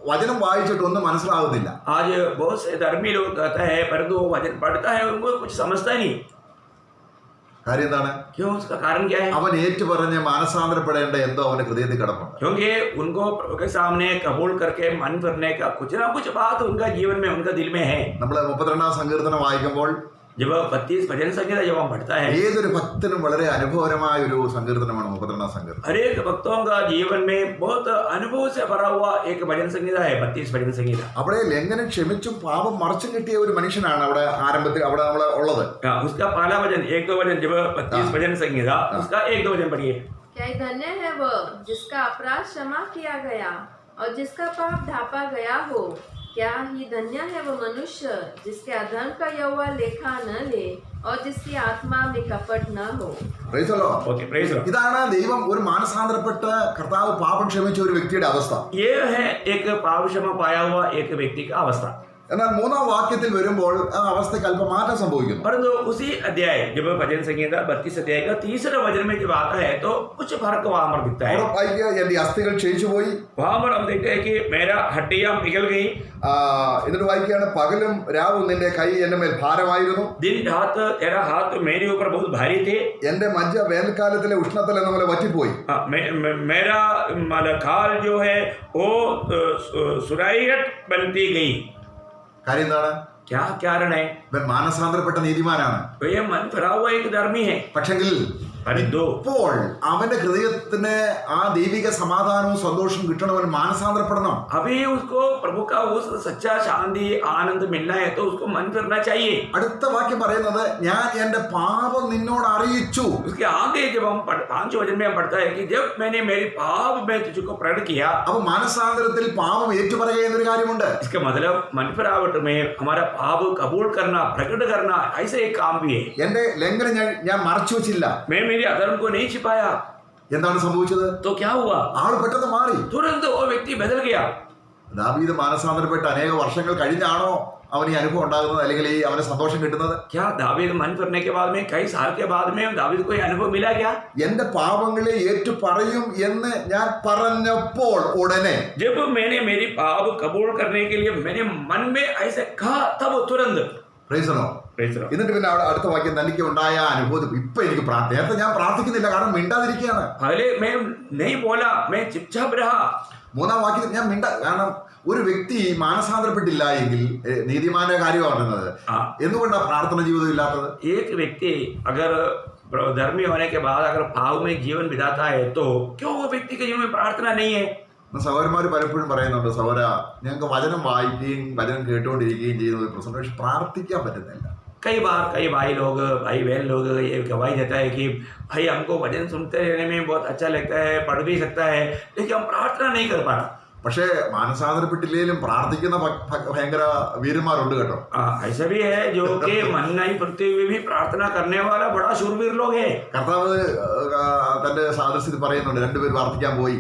വചനം വായിച്ചിട്ട് ഒന്നും മനസ്സിലാകുന്നില്ല. आज बहुत से धर्मी लोग कहता है परंतु वो वचन पढ़ता है उनको कुछ समझता नहीं. കാര്യം എന്താണ്? क्यों? उसका कारण क्या है? അവൻ ഏറ്റുപറഞ്ഞ് മാനസാന്തരപ്പെടേണ്ട എന്തോ അവന്റെ ഹൃദയത്തിൽ കിടപ്പുണ്ട്. क्योंकि उनको प्रभु के सामने कबूल करके मन फिरने का कुछ ना कुछ बात उनका जीवन में, उनका दिल में है. നമ്മൾ 32 സങ്കീർത്തനം വായിക്കുമ്പോൾ जब 32 भजन संगीता जब हम पढ़ता है, ഏതൊരു ഭക്തനും വളരെ അനുഭവകരമായ ഒരു സങ്കീർത്തനമാണ് 32 സങ്കീർത്തനം. हर एक भक्तों का जीवन में बहुत अनुभव से भरा हुआ एक भजन संगीता है 32 भजन संगीता. അവിടെ ലംഘനം ക്ഷമിച്ചും പാപം മറച്ചും കിട്ടിയ ഒരു മനുഷ്യനാണ് അവിടെ ആരംഭത്തിൽ അവിടെ നമ്മൾ ഉള്ളത്. उसका पहला भजन 1-2 भजन, जब 32 भजन संगीता उसका 1-2 भजन पढ़िए. क्या धन्य है वह जिसका अपराध क्षमा किया गया और जिसका पाप ढांपा गया हो. क्या ही धन्य है वह मनुष्य जिसके अधर्म का यहोवा लेखा न ले और जिसकी आत्मा में कपट न हो. Praise the Lord. Okay, praise the Lord. ഇതാണ് ദൈവം ഒരു മാനസാന്തരപ്പെട്ട കർത്താവ് പാപം ക്ഷമിച്ച ഒരു വ്യക്തിയുടെ അവസ്ഥ. ये है एक पाप क्षमा पाया हुआ एक व्यक्ति का अवस्था. എന്നാൽ മൂന്നാം വാക്യത്തിൽ വരുമ്പോൾ ആ അവസ്ഥയ്ക്ക് അല്പം മാറ്റം സംഭവിക്കുന്നു. परंतु उसी अध्याय जब भजन संहिता 32 अध्याय का तीसरा वचन में जब आता है तो कुछ फर्क वहां पर दिखता है. അവിടെ വായിക്കുക, എന്റെ അസ്ഥികൾ ക്ഷയിച്ചുപോയി. वहां पर हम देखते हैं कि मेरा हड्डियां पिघल गई. എന്നിട്ട് വായിക്കുകയാണ്, പകലും രാവും നിന്റെ കൈ എന്റെ മേൽ ഭാരമായിരുന്നു. दिन रात तेरा हाथ मेरे ऊपर बहुत भारी थे. എന്റെ മജ്ജ വേനൽക്കാലത്തിലെ ഉഷ്ണത്തിൽ എന്ന പോലെ വറ്റിപ്പോയി. मेरा खाल जो है वो सुराइट बनती गई. കാര്യം എന്താണ്? क्या कारण है? ഇവൻ മാനസാന്തരപ്പെട്ട നീതിമാനാണ്. तो ये मन फिरा हुआ एक धर्मी है. പക്ഷെങ്കിൽ ഇപ്പോൾ അവന്റെ ഹൃദയത്തിന് ആ ദൈവിക സമാധാനവും സന്തോഷവും കിട്ടണവൻ മാനസാന്തരപ്പെടണം. अभी उसको प्रभु का उस सच्चा शांति आनंद मिलना है तो उसको मन फिरना चाहिए. അടുത്ത വാക്യം പറയുന്നത്, ഞാൻ എന്റെ പാപം നിന്നോട് അറിയിച്ചു. उसके आगे जब हम 5 वचन में हम पढ़ता है कि जब मैंने मेरी पाप में तुझको प्रकट किया. അപ്പൊ മാനസാന്തരത്തിൽ പാപം ഏറ്റുപറയുക എന്നൊരു കാര്യമുണ്ട്. इसका मतलब मन फिरावट में हमारा पाप कबूल करना, प्रकट करना, ऐसे एक काम भी है. എന്റെ ലംഘനം ഞാൻ മറച്ചു വെച്ചില്ല. मैं मेरे अधर्म को नहीं छिपाया. എന്താണ് സംഭവിച്ചത്? तो क्या हुआ? ആള് പെട്ടെന്ന് മാറി. तुरंत वो व्यक्ति बदल गया. ദാവീദ് മാനസാന്തരപ്പെട്ട് അനേക വർഷങ്ങൾ കഴിഞ്ഞാണോ അവന് ഈ അനുഭവം ഉണ്ടാകുന്നത്, അല്ലെങ്കിൽ ഈ അവന് സന്തോഷം കിട്ടുന്നത്? क्या दावीद मन फिरने के बाद में कई साल के बाद में दावीद को ये अनुभव मिला क्या? എന്റെ പാപങ്ങളെ ഏറ്റു പറയും എന്ന് ഞാൻ പറഞ്ഞപ്പോൾ ഉടനെ, जब मैंने मेरी पाप कबूल करने के लिए मैंने मन में ऐसे कहा तब तुरंत. പ്രൈസണോ? എന്നിട്ട് പിന്നെ അവിടെ അടുത്ത വാക്യം, തനിക്ക് ഉണ്ടായ അനുഭവം ഇപ്പൊ എനിക്ക് നേരത്തെ ഞാൻ പ്രാർത്ഥിക്കുന്നില്ല, കാരണം മിണ്ടാതിരിക്കുകയാണ്. पहले मैं नहीं बोला, मैं चुपचाप रहा. മൂന്നാം വാക്യത്തിൽ ഞാൻ കാരണം ഒരു വ്യക്തി മാനസാന്തരപ്പെട്ടില്ല എങ്കിൽ നീതിമാന്റെ കാര്യമാണ് പറയുന്നത്. എന്തുകൊണ്ടാണ് പ്രാർത്ഥന ജീവിതം ഇല്ലാത്തത്? एक व्यक्ति अगर धर्मी होने के बाद अगर पाप में जीवन बिताता है तो क्यों वो व्यक्ति के जीवन में प्रार्थना नहीं है? സഹോദരന്മാർ പലപ്പോഴും പറയുന്നുണ്ട്, സഹോദര ഞങ്ങൾക്ക് വചനം വായിക്കുകയും വചനം കേട്ടുകൊണ്ടിരിക്കുകയും ചെയ്യുന്നത് പ്രശ്നം, പക്ഷെ പ്രാർത്ഥിക്കാൻ പറ്റുന്നില്ല. कई भाई लोग, भाई बहन लोग ये गवाही देता है कि भाई हमको भजन सुनते रहने में बहुत अच्छा लगता है, पढ़ भी सकता है, लेकिन हम प्रार्थना नहीं कर पाता. പക്ഷേ മാനസാന്തരപ്പെട്ടില്ലെങ്കിലും പ്രാർത്ഥിക്കുന്ന ഭയങ്കര വീരന്മാരുണ്ട് കേട്ടോ. ऐसा भी है जो कि मन नहीं पड़ते हुए भी प्रार्थना करने वाला बड़ा शूरवीर लोग है. കർത്താവ് തന്റെ സാദൃശ്യത്തിൽ പറയുന്നുണ്ട്, രണ്ടുപേർ പ്രാർത്ഥിക്കാൻ പോയി.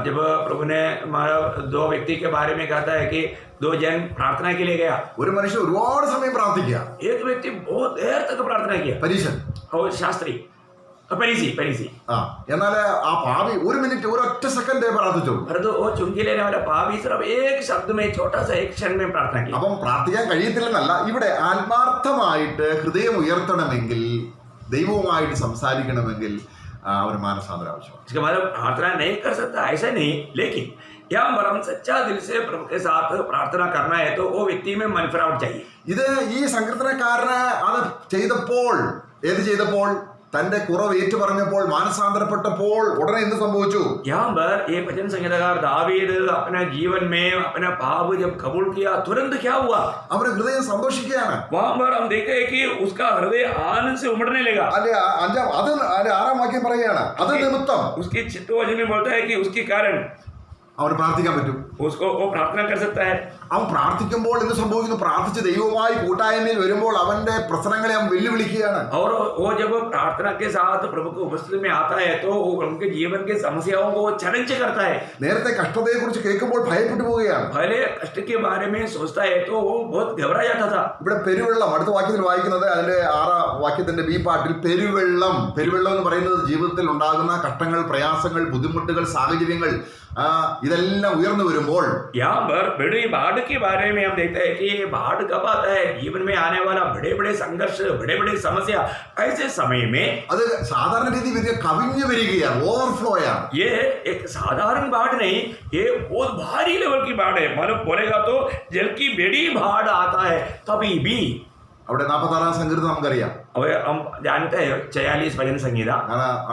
जब प्रभु ने हमारा 2 व्यक्ति के बारे में कहता है कि 2 जन प्रार्थना के लिए गया. ഒരു മനുഷ്യൻ ഒരുപാട് സമയം പ്രാർത്ഥിക്കുക. एक व्यक्ति बहुत देर तक प्रार्थना किया. പരീശൻ, और शास्त्री, परीसी. എന്നാൽ ആ പാപി 1 മിനിറ്റ്, ഒരൊറ്റ സെക്കൻഡ് പ്രാർത്ഥിച്ചു. परंतु वो चुंगी लेने वाला पापी सिर्फ एक शब्द में, छोटा सा एक क्षण में प्रार्थना की. അപ്പം പ്രാർത്ഥിക്കാൻ കഴിയത്തില്ലെന്നല്ല, ഇവിടെ ആത്മാർത്ഥമായിട്ട് ഹൃദയം ഉയർത്തണമെങ്കിൽ, ദൈവവുമായിട്ട് സംസാരിക്കണമെങ്കിൽ അവന് മാനസാന്തരം ആവശ്യമാണ്. इसका मतलब प्रार्थना नहीं कर सकता ऐसा नहीं, लेकिन यहाँ पर हम सच्चा दिल से प्रभु के साथ प्रार्थना करना है तो वो व्यक्ति में मन फिरावट चाहिए. ഇത് ഈ സങ്കീർത്തനക്കാരന് അത് ചെയ്തപ്പോൾ തന്റെ കുറവ് ഏറ്റു പറഞ്ഞപ്പോൾ, മാനസാന്തരപ്പെട്ടപ്പോൾ ഉടനെ എന്ത് സംഭവിച്ചു? यहाँ पर ये भजन संगीतकार दावीद अपने जीवन में अपना पाप जब कबूल किया, तुरंत क्या हुआ? അവരുടെ ഹൃദയം സന്തോഷിക്കുകയാണ്. वहां पर हम देखते हैं कि उसका हृदय आनंद से उमड़ने लगा. ആറാം വാക്യം പറയുകയാണ്, അത് നിമിത്തം उसके चित्त वचन में बोलता है कि उसके कारण അവന് പ്രാർത്ഥിക്കാൻ പറ്റും. उसको वो प्रार्थना कर सकता है. അവൻ പ്രാർത്ഥിക്കുമ്പോൾ എന്ത് സംഭവിക്കുന്നു? പ്രാർത്ഥിച്ച് ദൈവവുമായി കൂട്ടായ്മയിൽ വരുമ്പോൾ അവന്റെ പ്രശ്നങ്ങളെ അവൻ വെല്ലുവിളിക്കുകയാണ്. और वो जब प्रार्थना के साथ प्रभु की उपस्थिति में आता है तो उनके जीवन की समस्याओं को चैलेंज करता है. നേരത്തെ കഷ്ടതയെ കുറിച്ച് കേൾക്കുമ്പോൾ ഭയപ്പെട്ടു പോവുകയാണ്. पहले कष्ट के बारे में सोचता है तो वो बहुत घबरा जाता था. ഇവിടെ പെരുവെള്ളം, അടുത്ത വാക്യത്തിൽ വായിക്കുന്നത് അതിന്റെ 6 വാക്യത്തിന്റെ ബി പാർട്ടിൽ പെരുവെള്ളം എന്ന് പറയുന്നത് ജീവിതത്തിൽ ഉണ്ടാകുന്ന കഷ്ടങ്ങൾ, പ്രയാസങ്ങൾ, ബുദ്ധിമുട്ടുകൾ, സാഹചര്യങ്ങൾ, ഇതെല്ലാം ഉയർന്നു വരുമ്പോൾ यहाँ पर बड़ी बाढ़ के बारे में हम देखते हैं कि बाढ़ कब आता है? जीवन में आने वाला बड़े बड़े संघर्ष, बड़े बड़े समस्या, ऐसे समय में അത് സാധാരണ രീതിയിൽ കവിഞ്ഞു വരികയാണ്, ഓവർഫ്ലോയാണ്. ये एक साधारण बाढ़ नहीं, ये बहुत भारी लेवल की बाढ़ है. मतलब बोलेगा तो जल की बड़ी बाढ़ आता है तभी भी. അവിടെ 46 സങ്കീർത്തനം നമുക്കറിയാം. अब हम जानते हैं 46 भजन संगीता.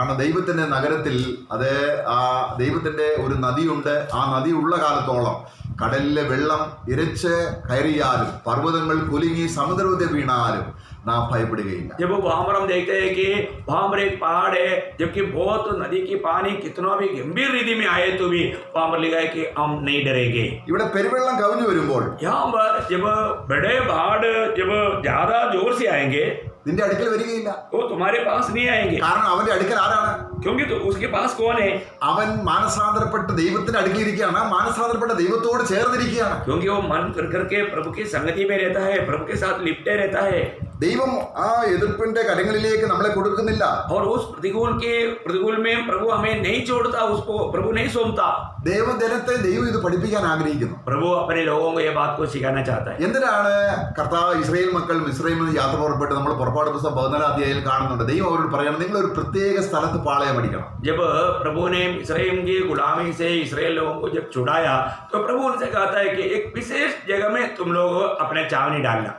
ആണ് ദൈവത്തിന്റെ നഗരത്തിൽ, അത് ആ ദൈവത്തിന്റെ ഒരു നദിയുണ്ട്. ആ നദി ഉള്ള കാലത്തോളം കടലിലെ വെള്ളം ഇരച്ച് കയറിയാലും, പർവ്വതങ്ങൾ കുലുങ്ങി സമുദ്രത്തിൽ വീണാലും, നാം ഭയപ്പെടുകയില്ല. जब वहां पर हम देखते हैं कि वहां पर एक पहाड़ है, जबकि बहुत नदी की पानी कितना भी गंभीर रीति में आए तो भी वहां पर लिखा है कि हम नहीं डरेंगे. ഇവിടെ പെരുവെള്ളം കവിഞ്ഞു വരുമ്പോൾ यहाँ पर जब बड़े बाढ़ जब ज्यादा जोर से आएंगे നിന്റെ അടുക്കൽ വരികയില്ല. वो तुम्हारे पास नहीं आएंगे, കാരണം അവന്റെ അടുക്കൽ ആരാണ്? क्योंकि तो उसके पास कौन है? അവൻ മാനസാന്തരപ്പെട്ട് ദൈവത്തിന്റെ അടുക്കൽ ഇരിക്കുകയാണ്. മാനസാന്തരപ്പെട്ട ദൈവത്തോട് ചേർന്നിരിക്കുകയാണ്. क्योंकि वो मन कर करके प्रभु की संगति में रहता है, प्रभु के साथ लिपटे रहता है. ദൈവം ആ എതിർപ്പിന്റെ കരങ്ങളിലേക്ക് നമ്മളെ കൊടുക്കുന്നില്ല. और उस प्रतिकूल में प्रभु हमें नहीं छोड़ता, उसको प्रभु नहीं सौंपता. ദൈവജനത്തെ ദൈവം ഇത് പഠിപ്പിക്കാൻ ആഗ്രഹിക്കുന്നു. प्रभु अपने लोगों को ये बात को सिखाना चाहता है. എന്തിനാണ് കർത്താവ് ഇസ്രായേൽ മക്കൾ മിസ്രൈമിൽ നിന്ന് യാത്ര പുറപ്പെട്ട് നമ്മൾ പുറപ്പാട് പുസ്തകം 14 അധ്യായത്തിൽ കാണുന്നുണ്ട്. ദൈവം അവരോട് പറയണം, നിങ്ങൾ ഒരു പ്രത്യേക സ്ഥലത്ത് പാളയം അടിക്കണം. जब प्रभु ने इस्राएल की गुलामी से इस्राएल लोगों को जब छुड़ाया तो प्रभु उनसे कहता है कि एक विशेष जगह में तुम लोग अपने छावनी डालना.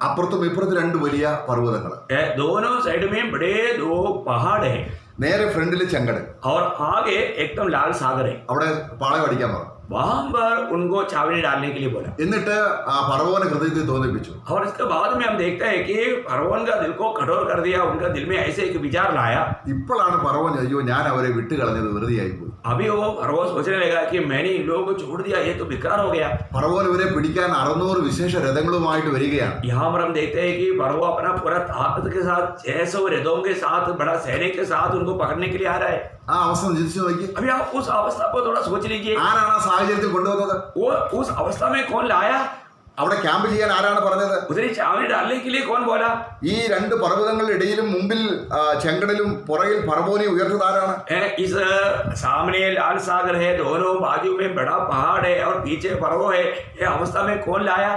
അപ്പുറത്തും ഇപ്പുറത്തും രണ്ട് വലിയ പർവ്വതങ്ങൾ, दोनों साइड में बड़े 2 पहाड़ है നേരെ ഫ്രണ്ടിൽ ചെങ്കടൽ, और आगे एकदम लाल सागर है. അവിടെ പാളയം അടിക്കാൻ പറഞ്ഞു. वहां पर उनको छावनी डालने के लिए बोला. എന്നിട്ട് ആ ഫറവോനെ ഹൃദയത്തിൽ തോന്നിപ്പിച്ചു. और इसके बाद में हम देखते हैं कि फरौन का दिल को कठोर कर दिया, उनका दिल में ऐसे एक विचार लाया. ഇപ്പോഴാണ് ഫറവോൻ അയ്യോ ഞാൻ അവരെ വിട്ടുകളഞ്ഞത് വെറുതെയായി പോയി. अभी वो फरौन सोचने लगा कि मैंने इन लोगों को छोड़ दिया, ये तो बेकार हो गया. ഫറവോൻ ഇവരെ പിടിക്കാൻ 600 വിശേഷ രഥങ്ങളുമായിട്ട് വരികയാണ്. यहाँ पर हम देखते हैं कि फरौन अपना पूरा ताकत के साथ 600 रथों के साथ बड़ा सैनिक के साथ उनको पकड़ने के लिए आ रहा है. ആ അവസ്ഥ ചിന്തിച്ചു നോക്കി. अभी आप उस अवस्था को थोड़ा सोच लीजिए. ആരാണ് ആ സാഹചര്യത്തിൽ കൊണ്ടുവന്നത്? वो उस अवस्था में कौन लाया? അവിടെ ക്യാമ്പ് ചെയ്യാൻ ആരാണ് പറഞ്ഞത്? उधर छावनी डालने के लिए कौन बोला? ഈ രണ്ട് പർവ്വതങ്ങളുടെ ഇടയിലും മുമ്പിൽ ചെങ്കടലും പുറകിൽ ഫറവോനെ ഉയർത്തത് ആരാണ്? इस सामने लाल सागर है, दोनों बाजू में बड़ा पहाड़ है और पीछे फरौन है. ये अवस्था में कौन लाया?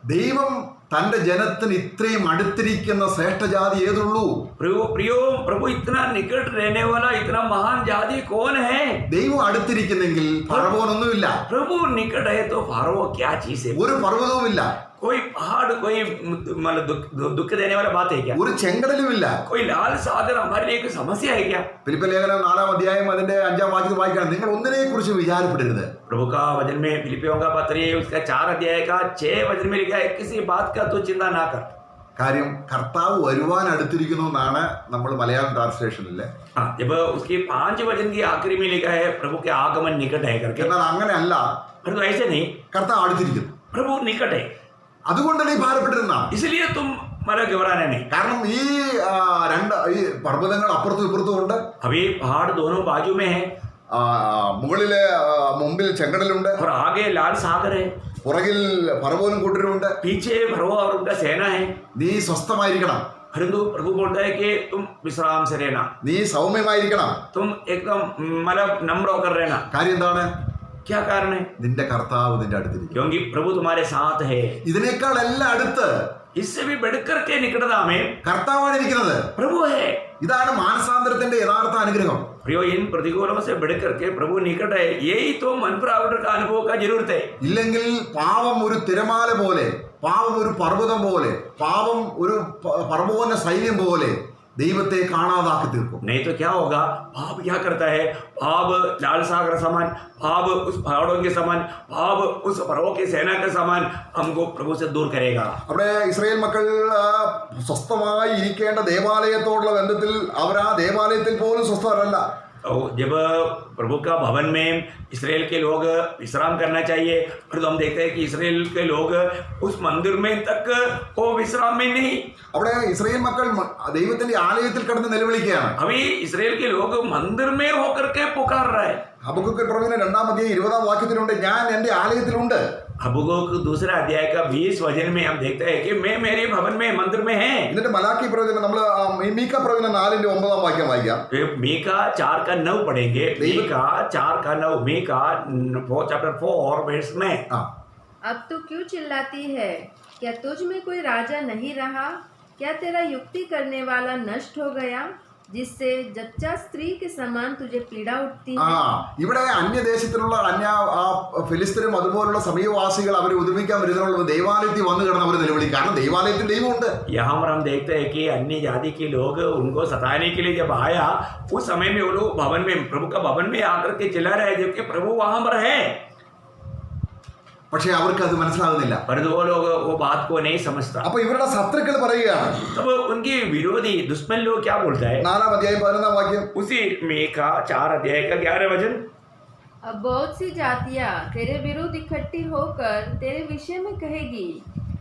ദൈവം തന്റെ ജനത്തിന് ഇത്രയും അടുത്തിരിക്കുന്ന ശ്രേഷ്ഠജാതി ഏതുള്ളൂ? प्रभु इतना निकट रहने वाला इतना महान जाति कौन है? ദൈവം അടുത്തിരിക്കുന്നെങ്കിൽ ഫറവോനൊന്നുമില്ല. प्रभु निकट है तो फरौन क्या चीज है? ഒരു പർവ്വതവുമില്ല. कोई पहाड़, कोई मतलब दुख देने वाला बात है क्या? ഒരു ചെങ്കടലുമില്ല. कोई लाल सागर हमारे लिए एक समस्या है क्या? ഫിലിപ്പിയ ലേഖനം 4 അധ്യായം അതിന്റെ 5 വാക്യം വായിക്കണം. നിങ്ങൾ ഒന്നിനെ കുറിച്ച് വിചാരപ്പെടരുത്. प्रभु का वचन में फिलिपियों का पत्र है, उसका 4 अध्याय का 6 वचन में लिखा है किसी बात का तो चिंता ना कर. കാര്യം കർത്താവ് വരുവാൻ അടുത്തിരിക്കുന്നു എന്നാണ് നമ്മൾ മലയാളം ട്രാൻസ്ലേഷനിലെ. हाँ, जब उसकी 5 वचन की आखिरी में लिखा है प्रभु के आगमन निकट है करके, എന്നാൽ അങ്ങനെയല്ല, परंतु ऐसे नहीं, കർത്താവ് അടുത്തിരിക്കുന്നു. प्रभु निकट है, അതുകൊണ്ട് നീ ഭാരപ്പെട്ടിരുന്ന. इसलिए तुम मतलब घबराना नहीं. കാരണം ഈ പർവ്വതങ്ങൾ അപ്പുറത്തും ഇപ്പുറത്തും ഉണ്ട്. अभी पहाड़ दोनों बाजू में है, മുകളിലെ മുമ്പിൽ ചെങ്കടലുണ്ട്, और आगे लाल सागर है, പുറകിൽ ഫറവോനും കൂട്ടരുമുണ്ട്. पीछे फरौन और उनका सेना है. നീ സ്വസ്ഥമായിരിക്കണം. परंतु प्रभु बोलता है कि तुम विश्राम से रहना, നീ സൗമ്യമായിരിക്കണം. तुम एकदम मतलब नम्र होकर रहना. കാര്യം എന്താണ്? क्या कारण है? നിന്റെ കർത്താവ് നിന്റെ അടുത്തിരിക്കും. क्योंकि प्रभु तुम्हारे साथ है. ഇതിനേക്കാൾ എല്ലാം അടുത്ത് इससे भी बढ़कर के निकटता में കർത്താവാണ് ഇരിക്കുന്നത്. प्रभु है. ഇതാണ് മാനസാന്തരത്തിന്റെ യഥാർത്ഥ അനുഗ്രഹം. प्रियो, इन प्रतिकूलों से बढ़कर के प्रभु निकट है, यही तो मन प्रावट का अनुभव का जरूरत है. ഇല്ലെങ്കിൽ പാപം ഒരു തിരമാല പോലെ, പാപം ഒരു പർവ്വതം പോലെ, പാപം ഒരു പർവ്വത സൈന്യം പോലെ ദൈവത്തെ കാണാതാക്കി തീർക്കും. नहीं तो क्या होगा? पाप क्या करता है? पाप लाल सागर समान, पाप उस पहाड़ों के समान, पाप उस फरौन की सेना के समान हमको प्रभु से दूर करेगा. അവിടെ ഇസ്രായേൽ മക്കൾ സ്വസ്ഥമായി ഇരിക്കേണ്ട ദേവാലയത്തോടുള്ള ബന്ധത്തിൽ അവർ ആ ദേവാലയത്തിൽ പോലും സ്വസ്ഥരല്ല. तो जब प्रभु का भवन में इस्राएल के लोग विश्राम करना चाहिए, पर तो हम देखते हैं कि इस्राएल के लोग उस मंदिर में तक वो विश्राम में नहीं. അവിടെ ഇസ്രായേൽ മക്കൾ ദൈവത്തിന്റെ ആലയത്തിൽ കിടന്ന് നിലവിളിക്കുകയാണ്. अभी इस्राएल के लोग मंदिर में होकर के पुकार रहा है. ഹബക്കൂക്ക് പ്രവചനം 2 അധ്യായം 20 വാക്യത്തിലുണ്ട്, ഞാൻ എന്റെ ആലയത്തിലുണ്ട്. हबक्कूक 2 अध्याय का 20 वचन में हम देखते हैं कि मैं मेरे भवन में मंदिर में है. എന്നിട്ട് മലാക്കി പ്രവചനം നമ്മൾ മീക പ്രവചനം 4 9 വാക്യം വായിക്കാം. मीका 4 का 9 पढ़ेंगे. मीका 4 का 9, मीका चैप्टर 4 वर्स में. अब तू क्यों चिल्लाती है? क्या तुझ में कोई राजा नहीं रहा? क्या तेरा युक्ति करने वाला नष्ट हो गया, जिससे जच्चा स्त्री के समान तुझे पीड़ा उठती है? ഇവിടെ അന്യദേശത്തിലുള്ള ഫിലിസ്തീനും അതുപോലുള്ള സമീപവാസികൾ അവരെ ഉദ്രവിക്കാൻ വരുന്നവരുള്ള ദേവാലയത്തിൽ വന്നു കിടന്ന് അവർ നിലവിളിക്കും. കാരണം ദേവാലയത്തിൽ ദൈവമുണ്ട്. यहाँ पर हम देखते हैं कि अन्य जाति के लोग उनको सताने के लिए जब आया, उस समय में वो लोग भवन में, प्रभु का भवन में आकर के चिल्ला रहे, जबकि प्रभु वहां पर है. പക്ഷെ അവർക്ക് അത് മനസ്സിലാകുന്നില്ല. परंतु वो लोग वो बात को नहीं समझता. അപ്പൊ ഇവരുടെ ശത്രുക്കൾ പറയുകയാണ്, तब उनके विरोधी दुश्मन लोग क्या बोलता है? 4-ാം അധ്യായം 11-ാം വാക്യം. उसी में का 4 अध्याय का 11 वचन. अब बहुत सी जातियां तेरे विरुद्ध इकट्ठी होकर तेरे विषय में कहेगी,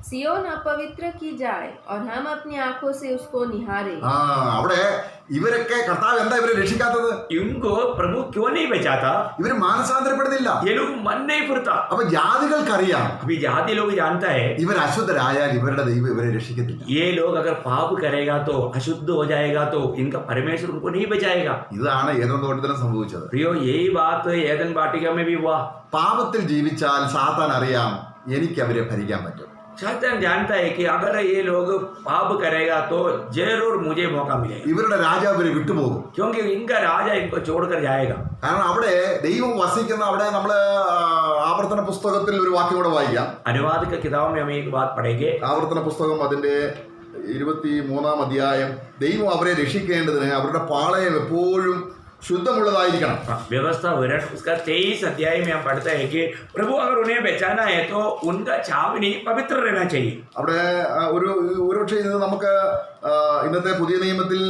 सियोन अपवित्र की जाए और हम अपनी आंखों से उसको निहारे. അവിടെ ഇവരൊക്കെ കർത്താവ് എന്താ ഇവരെ രക്ഷിക്കാത്തത്? इनको प्रभु क्यों नहीं बचाता? ഇവര് മാനസാന്തരപ്പെടുന്നില്ല. ये लोग मन नहीं फिरता. അപ്പൊ ജാതികൾക്കറിയാം अभी जाति लोग जानता है ഇവർ അശുദ്ധരായാൽ ഇവരുടെ ദൈവം ഇവരെ രക്ഷിക്കത്തില്ല. ये लोग अगर पाप करेगा तो अशुद्ध हो जाएगा तो इनका परमेश्वर उनको नहीं बचाएगा. ഇതാണ് ഏദൻ തോട്ടത്തിലും സംഭവിച്ചത്. प्रियो यही बात एदन वाटिका में भी हुआ. പാപത്തിൽ ജീവിച്ചാൽ സാത്താൻ അറിയാം എനിക്ക് അവരെ ഭരിക്കാൻ പറ്റും. शैतान जानता है कि अगर ये लोग पाप करेगा तो जरूर मुझे मौका मिलेगा, ഇവരുടെ രാജാവ് ഇവരെ വിട്ടുപോകും. क्योंकि इनका राजा इनको छोड़कर जाएगा. കാരണം അവിടെ ദൈവം വസിക്കുന്ന അവിടെ നമ്മള് ആവർത്തന പുസ്തകത്തിൽ ഒരു വാക്യം കൂടെ വായിക്കാം. अनुवाद की किताब में हम एक बात पढ़ेंगे. ആവർത്തന പുസ്തകം അതിന്റെ 23-ാം അധ്യായം. ദൈവം അവരെ രക്ഷിക്കേണ്ടതിന് അവരുടെ പാളയം എപ്പോഴും ശുദ്ധമുള്ളതായിരിക്കണം. व्यवस्था विवरण उसका 23 अध्याय में हम पढ़ते हैं कि प्रभु अगर उन्हें बचाना है तो उनका छावनी पवित्र रहना चाहिए. അവിടെ ഒരുപക്ഷെ ഇത് നമുക്ക് ഇന്നത്തെ പുതിയ നിയമത്തിൽ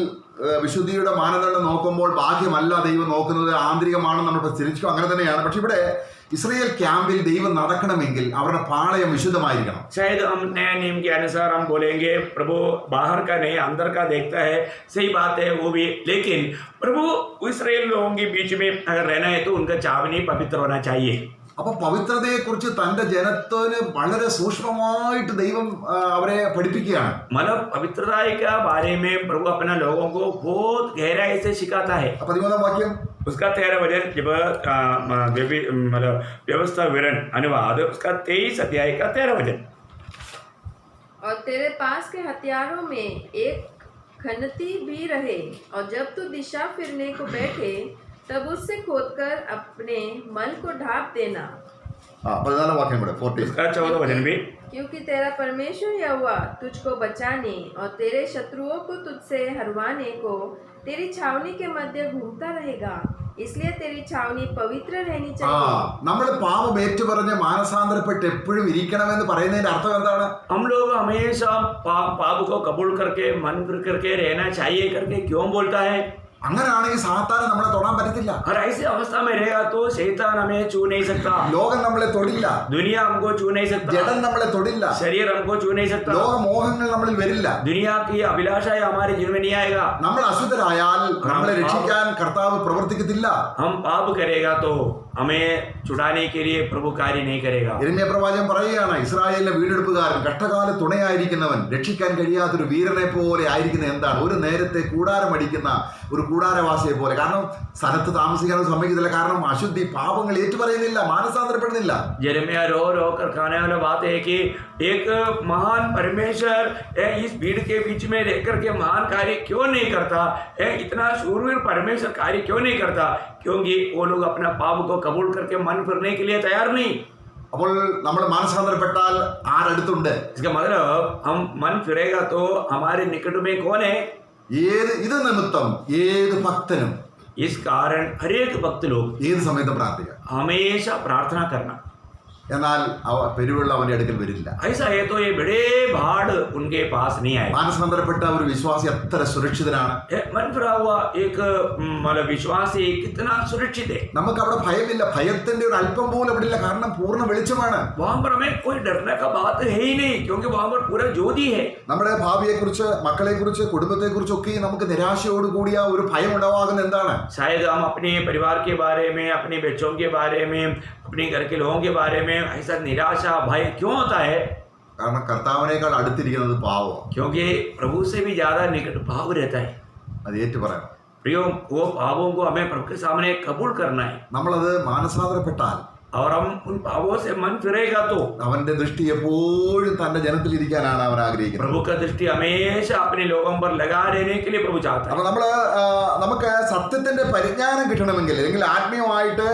വിശുദ്ധിയുടെ മാനദണ്ഡം നോക്കുമ്പോൾ ബാഹ്യമല്ല ദൈവം നോക്കുന്നത്, ആന്തരികമാണെന്ന് നമ്മൾ തിരിച്ചു അങ്ങനെ തന്നെയാണ്. പക്ഷെ ഇവിടെ ഇസ്രായേൽ ക്യാമ്പിൽ ദൈവം നടക്കണമെങ്കിൽ അവരുടെ പാളയം വിശുദ്ധമായിരിക്കണം. शायद हम नए नियम के अनुसार हम बोलेंगे प्रभु बाहर का नहीं अंदर का देखता है, सही बात है वो भी, लेकिन प्रभु इस्राएल लोगों के बीच में अगर रहना है तो उनका छावनी पवित्र होना चाहिए. അപ്പൊ പവിത്രതയെക്കുറിച്ച് തന്റെ ജനത്തിന് വളരെ സൂക്ഷ്മമായിട്ട് ദൈവം അവരെ പഠിപ്പിക്കുകയാണ്. मतलब पवित्रता के बारे में प्रभु अपना लोगों को बहुत गहराई से सिखाता है. 13-ാം വാക്യം. उसका 13 वचन जब मतलब व्यवस्था विवरण अनुवाद उसका 23 अध्याय का 13 वचन. और तेरे पास के हथियारों में एक खनती भी रहे और जब तू दिशा फिरने को बैठे तब उससे खोदकर अपने मन को ढांप देना. 14-ാം വാക്യം കൂടെ 14. उसका 14 वचन भी. क्योंकि तेरा परमेश्वर यहोवा तुझको बचाने और तेरे शत्रुओं को तुझसे हरवाने को तेरी छावनी के मध्य घूमता रहेगा, इसलिए तेरी छावनी पवित्र रहनी चाहिए. നമ്മൾ പാപം ഏറ്റുപറഞ്ഞ് മാനസാന്തരപ്പെട്ട് എപ്പോഴും ഇരിക്കണമെന്ന് പറയുന്നതിന്റെ അർത്ഥം എന്താണ്? हम लोग हमेशा पाप को कबूल करके मन फिर करके रहना चाहिए करके क्यों बोलता है? അങ്ങനെയാണെങ്കിൽ സാത്താൻ നമ്മളെ തൊടാൻ പറ്റത്തില്ല. और ऐसी अवस्था में रहेगा तो शैतान हमें छू नहीं सकता, ലോകം നമ്മളെ തൊടില്ല, दुनिया हमको छू नहीं सकता, ജഡം നമ്മളെ തൊടില്ല, शरीर हमको छू नहीं सकता, ലോകമോഹങ്ങൾ നമ്മളിൽ വരില്ല. दुनिया की अभिलाषाएं हमारे जीवन में नहीं आएगा. നമ്മൾ അശുദ്ധരായാൽ നമ്മളെ രക്ഷിക്കാൻ കർത്താവ് പ്രവർത്തിക്കത്തില്ല. हम पाप करेगा तो हमें छुड़ाने के लिए प्रभु कार्य नहीं करेगा. യിരെമ്യാ പ്രവാചകൻ പറയുകയാണ്, ഇസ്രായേലിലെ വീണ്ടെടുപ്പുകാരൻ കഷ്ടകാല തുണയായിരിക്കുന്നവൻ രക്ഷിക്കാൻ കഴിയാത്തൊരു വീരനെ പോലെ ആയിരിക്കുന്ന എന്താണ്? ഒരു നേരത്തെ കൂടാരമടിക്കുന്ന ഒരു കൂടാരവാസിയെ പോലെ. കാരണം സ്ഥലത്ത് താമസിക്കാനും സമ്മതിക്കത്തില്ല, കാരണം അശുദ്ധി പാപങ്ങൾ ഏറ്റുപറയുന്നില്ല, മാനസാന്തരപ്പെടുന്നില്ല. यिर्मयाह रो रो कर कहने वाला बात है कि एक महान परमेश्वर इस भीड़ के बीच में रहकर के महान कार्य क्यों नहीं करता? इतना शूरवीर परमेश्वर कार्य क्यों नहीं करता? क्योंकि वो लोग अपना पाप को कबूल करके मन फिरने के लिए तैयार नहीं. അപ്പോൾ നമ്മൾ മാനസാന്തരപ്പെട്ടാൽ ആരടുത്തുണ്ട്? इसका मतलब हम मन फिरेगा तो हमारे निकट में कौन है? ഇത് നിമിത്തം ഏത് ഭക്തനും इस कारण हर एक भक्त लोग ഏത് സമയത്തും പ്രാർത്ഥിക്കാം. हमेशा प्रार्थना करना. എന്നാൽ പെരുവെള്ളം അവന്റെ അടുക്കൽ വരില്ല. ऐसा है तो ये बड़े बाढ़ उनके पास नहीं आए. മാനസാന്തരപ്പെട്ട ഒരു വിശ്വാസി എത്ര സുരക്ഷിതനാണ്. मन फिरा हुआ एक मतलब विश्वासी कितना सुरक्षित है. നമുക്ക് അവിടെ ഭയമില്ല, ഭയത്തിന്റെ ഒരു അല്പം പോലും അവിടെ ഇല്ല, കാരണം പൂർണ്ണ വെളിച്ചമാണ്. वहां पर हमें कोई डरने का बात है ही नहीं, क्योंकि वहां पर पूरा ज्योति है. നമ്മുടെ ഭാവിയെക്കുറിച്ച്, മക്കളെക്കുറിച്ച്, കുടുംബത്തെക്കുറിച്ചൊക്കെ നമുക്ക് നിരാശയോടുകൂടിയ ഒരു ഭയം ഉണ്ടാകുന്നത് എന്താണ്? शायद हम अपने परिवार के बारे में, अपने बच्चों के बारे में, अपने घर के लोगों के बारे में ऐसा निराशा भय क्यों होता है? കാരണം കർത്താവിനേക്കാൾ അടുത്തിരിക്കുന്നത് പാവമാണ്. क्योंकि प्रभु से भी ज्यादा निकट भाव रहता है. അത് ഏറ്റുപറയണം. प्रियो वो पापों को हमें प्रभु के सामने कबूल करना है. നമ്മളത് മാനസാന്തരപ്പെട്ടാൽ और हम उन पापों से मन फिरेगा तो അവന്റെ ദൃഷ്ടി എപ്പോഴും തന്റെ ജനത്തിൽ ഇരിക്കാനാണ് അവൻ ആഗ്രഹിക്കുന്നത്. प्रभु का दृष्टि हमेशा अपने लोगों पर लगा रहने के लिए प्रभु चाहता है. അപ്പൊ നമുക്ക് സത്യത്തിന്റെ പരിജ്ഞാനം കിട്ടണമെങ്കിൽ, അല്ലെങ്കിൽ ആത്മീയമായിട്ട്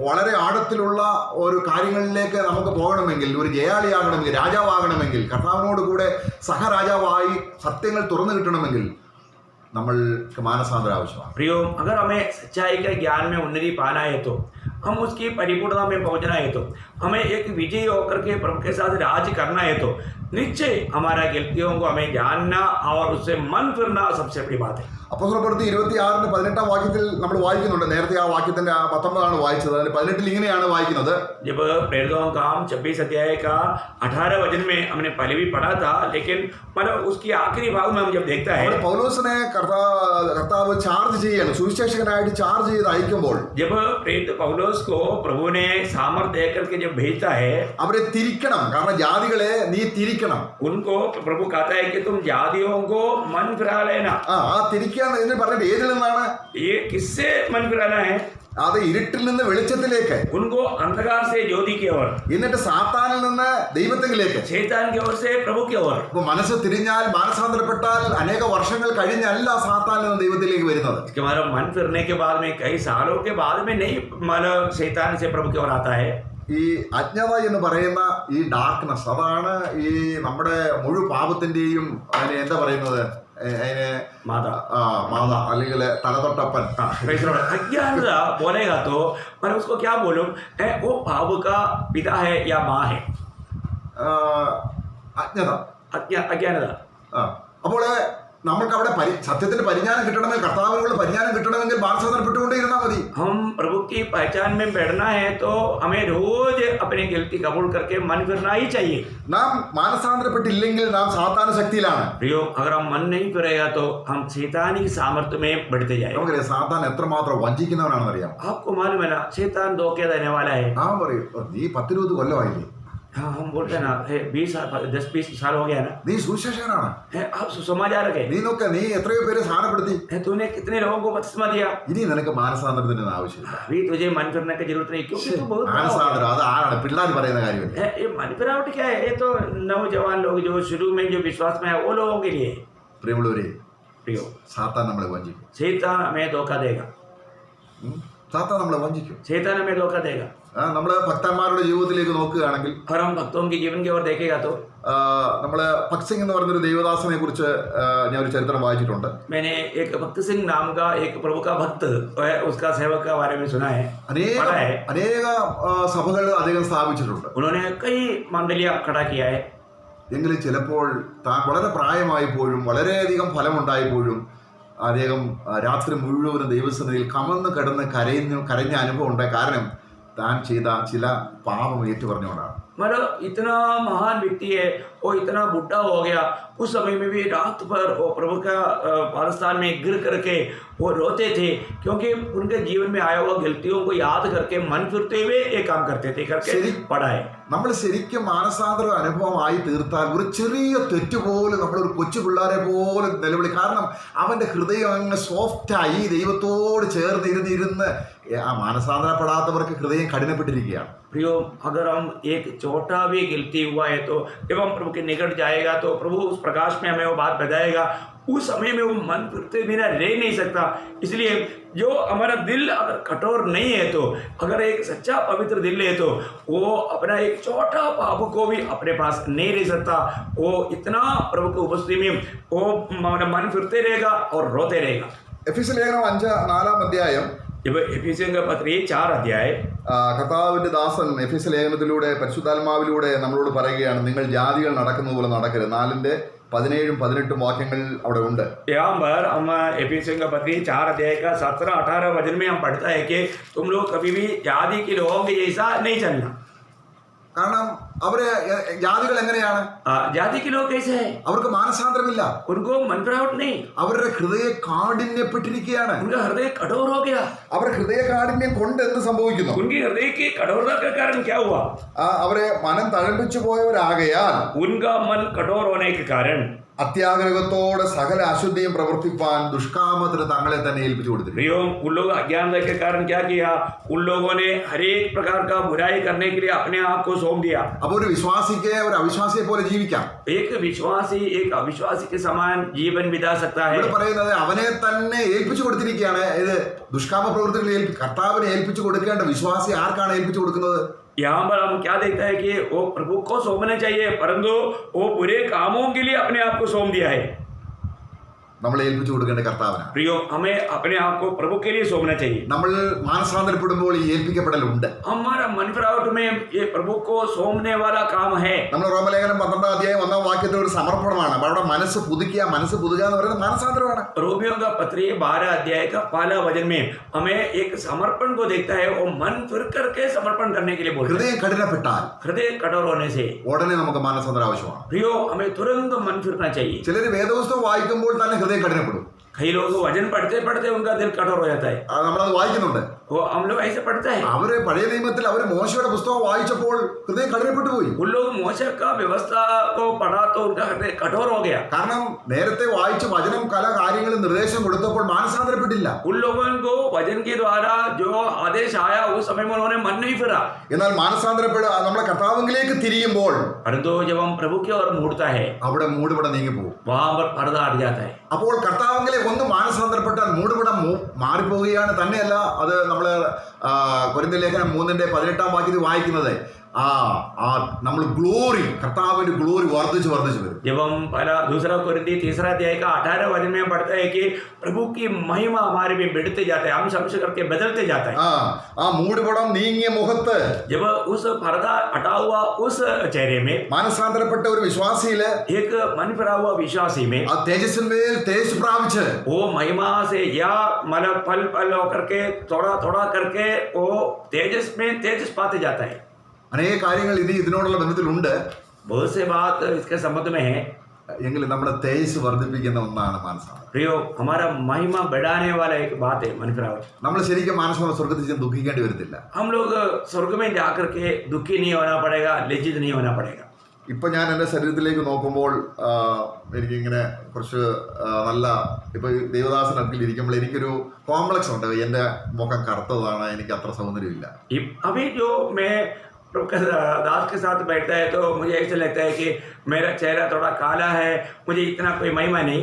വളരെ ആഴത്തിലുള്ള ഒരു കാര്യങ്ങളിലേക്ക് നമുക്ക് പോകണമെങ്കിൽ, ഒരു ജയാളിയാകണമെങ്കിൽ, രാജാവാകണമെങ്കിൽ, കർത്താവിനോട് കൂടെ സഹരാജാവായി സത്യങ്ങൾ തുറന്നു കിട്ടണമെങ്കിൽ നമ്മൾക്ക് മാനസാന്തരം ആവശ്യമാണ്. प्रियो अगर हमें सच्चाई के ज्ञान में उन्नति पाना है तो हम उसकी परिपूर्णता में पहुंचना है तो हमें एक विजयी होकर के प्रभु के साथ राज करना है तो निश्चय हमारा गलतियों को हमें जानना और उससे मन फिरना सबसे बड़ी बात है। അപ്പോസ്തലപ്രവൃത്തി 26-18 വാക്യത്തിൽ നമ്മൾ വായിക്കുന്നുണ്ട്. നേരത്തെ ആ വാക്യത്തിന്റെ 19 വായിച്ചത്. അതിന് 18 ഇങ്ങനെയാണ് വായിക്കുന്നത്. जब प्रेरितों का काम 26 अध्याय का 18 वचन में हमने पहले भी पढ़ा था, लेकिन मतलब उसकी आखिरी भाग में हम जब देखता है, അവിടെ പൗലോസിനെ കർത്താവ് ചാർജ് ചെയ്യാണ്, സുവിശേഷകനായിട്ട് ചാർജ് ചെയ്ത് അയക്കുമ്പോൾ जब प्रेरित पौलुस को प्रभु ने सामर्थ दे करके जब भेजता है, അവരെ തിരിക്കണം. കാരണം ജാതികളെ നീ തിരിക്കണം. उनको प्रभु कहता है कि तुम जातियों को मन फिरा लेना। ആ തിരിക്കുക എന്ന് പറഞ്ഞിട്ട് ഏതിൽ നിന്നാണ്? ये किससे मन फिराना है? അത് ഇരുട്ടിൽ നിന്ന് വെളിച്ചത്തിലേക്ക്, उनको अंधकार से ज्योति की ओर, എന്നിട്ട് സാത്താനിൽ നിന്ന് ദൈവത്തിലേക്ക്. शैतान की ओर से प्रभु की ओर। അപ്പൊ മനസ്സ് തിരിഞ്ഞാൽ, മാനസാന്തരപ്പെട്ടാൽ അനേക വർഷങ്ങൾ കഴിഞ്ഞല്ല സാത്താനിൽ നിന്ന് ദൈവത്തിലേക്ക് വരുന്നത്. इसके मतलब मन फिरने के बाद में कई सालों के बाद में नहीं मतलब शैतान से प्रभु की ओर आता है। ഈ അജ്ഞത എന്ന് പറയുന്ന ഈ ഡാർക്ക്നെസ്, അതാണ് ഈ നമ്മുടെ മുഴു പാപത്തിന്റെയും അതിനെ എന്താ പറയുന്നത്, അതിനെ माता മാത അല്ലെങ്കിൽ തലതൊട്ടപ്പൻ. अज्ञानता बोलेगा तो मैं उसको क्या बोलूं, वो पाप का पिता है या माँ है? അജ്ഞത, अज्ञानता। അപ്പോൾ നമ്മൾക്ക് അവിടെ സത്യത്തിന്റെ പരിജ്ഞാനം കിട്ടണമെങ്കിൽ, കർത്താവിനുള്ള പരിജ്ഞാനം കിട്ടണമെങ്കിൽ മാനസാന്തരപ്പെട്ടുകൊണ്ടേ ഇരുന്നാൽ മതി. हम प्रभु की पहचान में बैठना है तो हमें रोज अपनी गलती कबूल करके मन फिरना ही चाहिए। നാം മാനസാന്തരപ്പെട്ടില്ലെങ്കിൽ നാം സാത്താന ശക്തിയിലാണ്. प्रियो, अगर हम मन नहीं फिरेगा तो हम शैतानी की सामर्थ्य में बढ़ते जाएंगे। നമുക്കറിയാം സാത്താൻ എത്രമാത്രം വഞ്ചിക്കുന്നവനാണെന്ന് അറിയാം. आपको मालूम है ना, शैतान धोखे देने वाला है। ആ പറയും, നീ 10-20 കൊല്ലമായില്ലേ, हाँ, हम बोलते हैं ना 10-20 साल हो गया ना, നീ സുവിശേഷകനാണ്, आप सुसमाचार है, നീ നോക്ക, നീ എത്രയോ പേരെ സ്ഥാനപ്പെടുത്തി, तूने कितने लोगों को बपतिस्मा दिया। ഇനി നിനക്ക് മാനസാന്തരത്തിന് ആവശ്യമില്ല. अभी तुझे मन फिरने की जरूरत नहीं, क्योंकि तू बहुत മാനസാന്തരം അത് ആരാണ്? പിള്ളേർ പറയുന്ന കാര്യമല്ല. ये मन फिरावट क्या है? ये तो नौजवान लोग जो शुरू में जो विश्वास में है वो लोगों के लिए। പ്രിയമുള്ളവരെ, प्रियो, സാത്താൻ നമ്മളെ വഞ്ചിക്കും. शैतान हमें धोखा देगा, സാത്താൻ നമ്മളെ വഞ്ചിക്കും. शैतान हमें धोखा देगा। നമ്മള് ഭക്തന്മാരുടെ ജീവിതത്തിലേക്ക് നോക്കുകയാണെങ്കിൽ, और हम भक्तों के जीवन की ओर देखेगा तो നമ്മള് ഭക്ത് സിംഗ് എന്ന് പറഞ്ഞൊരു ദേവദാസനെ കുറിച്ച് ഞാൻ ഒരു ചരിത്രം വായിച്ചിട്ടുണ്ട്. मैंने एक भक्त सिंह नाम का एक प्रभु का भक्त उसका सेवक के बारे में सुना है, पढ़ा है। അനേക സഭകൾ അദ്ദേഹം സ്ഥാപിച്ചിട്ടുണ്ട്. उन्होंने कई मंडलियां खड़ा किया है, എങ്കിലും ചിലപ്പോൾ വളരെ പ്രായമായപ്പോഴും വളരെയധികം ഫലമുണ്ടായപ്പോഴും അദ്ദേഹം രാത്രി മുഴുവനും ദൈവസന്നിധിയിൽ കമന്ന് കിടന്ന് കരഞ്ഞ അനുഭവം ഉണ്ടായി. കാരണം താൻ ചെയ്ത ചില പാപം ഏറ്റുപറഞ്ഞുകൊണ്ടാണ്. मतलब इतना महान व्यक्ति है, वो इतना बुढ़ा हो गया, उस समय में भी रात भर वो प्रभु का पाकिस्तान में गिर करके वो रोते थे, क्योंकि उनके जीवन में आया हुआ गलतियों को याद करके मन फिरते हुए ये काम करते थे करके पढ़ा है। നമ്മൾ ശരിക്കും മാനസാന്തര അനുഭവമായി തീർത്താൽ ഒരു ചെറിയ തെറ്റുപോലും നമ്മളൊരു കൊച്ചു പിള്ളേരെ പോലെ നിലവിളി. കാരണം അവന്റെ ഹൃദയം അങ്ങ് സോഫ്റ്റായി ദൈവത്തോട് ചേർന്നിരുന്ന്. ആ മാനസാന്തരപ്പെടാത്തവർക്ക് ഹൃദയം കഠിനപ്പെട്ടിരിക്കുകയാണ്. प्रियो, अगर हम एक छोटा भी गलती हुआ है तो जब हम प्रभु के निकट जाएगा तो प्रभु उस प्रकाश में हमें वो बात बताएगा, उस समय में वो मन फिरते बिना रह नहीं सकता। इसलिए जो हमारा दिल अगर कठोर नहीं है तो, अगर एक सच्चा पवित्र दिल है तो वो अपना एक छोटा पाप को भी अपने पास नहीं रह सकता। वो इतना प्रभु की उपस्थिति में वो मन फिरते रहेगा और रोते रहेगा। എഫെസ്യ ലേഖനം 4-ാം അധ്യായം, जब एफिसियों का पत्र 4 अध्याय, കർത്താവിന്റെ ദാസൻ എഫെസ്യ ലേഖനത്തിലൂടെ പരിശുദ്ധാത്മാവിലൂടെ നമ്മളോട് പറയുകയാണ്, നിങ്ങൾ ജാതികൾ നടക്കുന്ന പോലെ നടക്കരുത്. 4-17-18 വാക്യങ്ങൾ അവിടെ ഉണ്ട്. यहाँ पर हम एफिसियों का पत्र 4 अध्याय का 17-18 वचन में हम पढ़ता है कि तुम लोग कभी भी जाति के लोगों के जैसा नहीं चलना। കാരണം അവര് ജാതികൾ എങ്ങനെയാണ്? जाति के लोग कैसे है? അവർക്ക് മാനസാന്തരമില്ല, उनको मन फिरावट नहीं, അവരുടെ ഹൃദയ കാഠിന്യപ്പെട്ടിരിക്കുകയാണ്. उनका हृदय कठोर हो गया। അവരുടെ ഹൃദയ കാഠിന്യം കൊണ്ട് എന്ത് സംഭവിക്കുന്നു? उनकी हृदय की कठोरता के कारण क्या हुआ? അവരെ മനം തഴമ്പിച്ചു പോയവരാകയാൽ उनका मन कठोर होने के कारण അത്യാഗ്രഹത്തോടെ സകല അശുദ്ധിയും പ്രവർത്തിപ്പാൻ ദുഷ്കാമത്തിന് തങ്ങളെ തന്നെ ഏൽപ്പിച്ചു കൊടുത്തിരിക്കുന്നു. प्रियो, उन लोग अज्ञानता के कारण क्या किया? उन लोगों ने हर एक प्रकार का बुराई करने के लिए अपने आप को सौंप दिया। അപ്പൊ ഒരു വിശ്വാസിക്ക് ഒരു അവിശ്വാസിയെ പോലെ ജീവിക്കാം. एक विश्वासी एक अविश्वासी के समान जीवन बिता सकता है। ഇവിടെ പറയുന്നത് അവനെ തന്നെ ഏൽപ്പിച്ചു കൊടുത്തിരിക്കുകയാണ്. ഇത് ദുഷ്കാമ പ്രവൃത്തികളെ കർത്താവിനെ ഏൽപ്പിച്ചു കൊടുക്കേണ്ട വിശ്വാസി ആർക്കാണ് ഏൽപ്പിച്ചു കൊടുക്കുന്നത്? यहाँ पर हम क्या देखता है कि वो प्रभु को सौंपना चाहिए, परंतु वो बुरे कामों के लिए अपने आप को सौंप दिया है। നമ്മൾ ഏൽപ്പിച്ചു കൊടുക്കേണ്ട കർത്താവിനാണ്. प्रियो, हमें अपने आप को प्रभु के लिए सौंपना चाहिए. നമ്മൾ മാനസാന്തരപ്പെടുമ്പോൾ ഈ ഏൽപ്പിക്കപ്പെടലുണ്ട്. हमारा मन फिरावट में ये प्रभु को सौंपने वाला काम है. നമ്മൾ റോമലേഖനം 12 അധ്യായം 1 വാക്യത്തിൽ ഒരു സമർപ്പണമാണ്. അവിടെ മനസ്സ് പുതുക്കുക എന്ന് പറയുന്നത് മാനസാന്തരമാണ്. रोमियों का पत्री 12 अध्याय का पहला वचन में हमें एक समर्पण को देखता है और मन फिर करके समर्पण करने के लिए बोलता है. ഹൃദയം കഠിനപ്പെട്ടാൽ हृदय कठोर होने से ഉടനെ നമുക്ക് മാനസാന്തരം ആവശ്യമാണ്. प्रियो, हमें तुरंत मन फिरना चाहिए. ചിലർ വേദപുസ്തകം വായിക്കുമ്പോൾ തന്നെ ഹൃദയം കഠിനപ്പെടും. कई लोग वचन पढ़ते पढ़ते उनका दिल कठोर हो जाता है. നമ്മളത് വായിക്കുന്നുണ്ട്. वो हम लोग ऐसे पढ़ते हैं. അവര് പഴയ നിയമത്തിൽ അവര് മോശയുടെ പുസ്തകം വായിച്ചപ്പോൾ ഹൃദയം കഠിനപ്പെട്ടു പോയി. उन लोग मोशे का व्यवस्था को पढ़ा तो उनका हृदय कठोर हो गया. കാരണം നേരത്തെ വായിച്ച വചനം പല കാര്യങ്ങളും നിർദ്ദേശം കൊടുത്തപ്പോൾ മാനസാന്തരപ്പെട്ടില്ല. उन लोगों को वचन के द्वारा जो आदेश आया उस समय में उन्होंने मन नहीं फिरा. എന്നാൽ മാനസാന്തരപ്പെടുക നമ്മളെ കർത്താവിലേക്ക് തിരിയുമ്പോൾ परंतु जब हम प्रभु की ओर मुड़ता है അവിടെ മൂടുപടം നീങ്ങിപ്പോകും. वहां पर पर्दा हट जाता है. അപ്പോൾ കർത്താവിലേക്ക് ഒന്ന് മാനസാന്തരപ്പെട്ടാൽ മൂടുപടം മാറിപ്പോവുകയാണ്. തന്നെയല്ല, അത് നമ്മൾ കൊരിന്ത്യർ ലേഖനം 3:18 വാക്യത്തിൽ വായിക്കുന്നത് നമ്മൾ ഗ്ലോറി, കർത്താവിന്റെ ഗ്ലോറി വർദ്ധിച്ചു വരും. जब हम पहला दूसरा कोरिन्थी 3 अध्याय का 18 वचन में पढ़ते हैं कि प्रभु की महिमा हमारे में बढ़ते जाता है, हम समझ करके बदलते जाता है. ആ മൂടുപടം നീങ്ങിയ മുഖത്ത് जब उस पर्दा हटा हुआ उस चेहरे में മാനസാന്തരപ്പെട്ട ഒരു വിശ്വാസിയില് एक मन फिरा हुआ विश्वासी में ആ തേജസ്സിന്മേൽ തേജസ് പ്രാപിച്ച് वो महिमा से या मतलब पल पल होकर के थोड़ा थोड़ा करके वो तेजस में तेजस पाते जाता है. അനേക കാര്യങ്ങൾ ഇതിനോടുള്ള ബന്ധത്തിലുണ്ട്. बहुत से बात इसके संबंध में है. എങ്കിലും നമ്മുടെ തേജസ് വർദ്ധിപ്പിക്കുന്ന ഒന്നാണ് മാനസാന്തരം. प्रियो, हमारा महिमा बढ़ाने वाला एक बात है मन फिरावट. നമ്മൾ ശരിക്കും മാനസാന്തരം സ്വർഗത്തിൽ ചെന്ന് ദുഃഖിക്കേണ്ടി വരത്തില്ല. हम लोग स्वर्ग में जाकर के दुखी नहीं होना पड़ेगा, लज्जित नहीं होना पड़ेगा. ഇപ്പൊ ഞാൻ എൻ്റെ ശരീരത്തിലേക്ക് നോക്കുമ്പോൾ എനിക്കിങ്ങനെ കുറച്ച് നല്ല ഇപ്പൊ ദേവദാസനൊക്കെ ഇരിക്കുമ്പോൾ എനിക്കൊരു കോംപ്ലക്സ് ഉണ്ട്. എൻ്റെ മുഖം കറുത്തതാണ്, എനിക്ക് അത്ര സൗന്ദര്യമില്ല. अभी जो मैं दास के साथ बैठता है तो मुझे ऐसा लगता है कि मेरा चेहरा थोड़ा काला है, मुझे इतना कोई महिमा नहीं.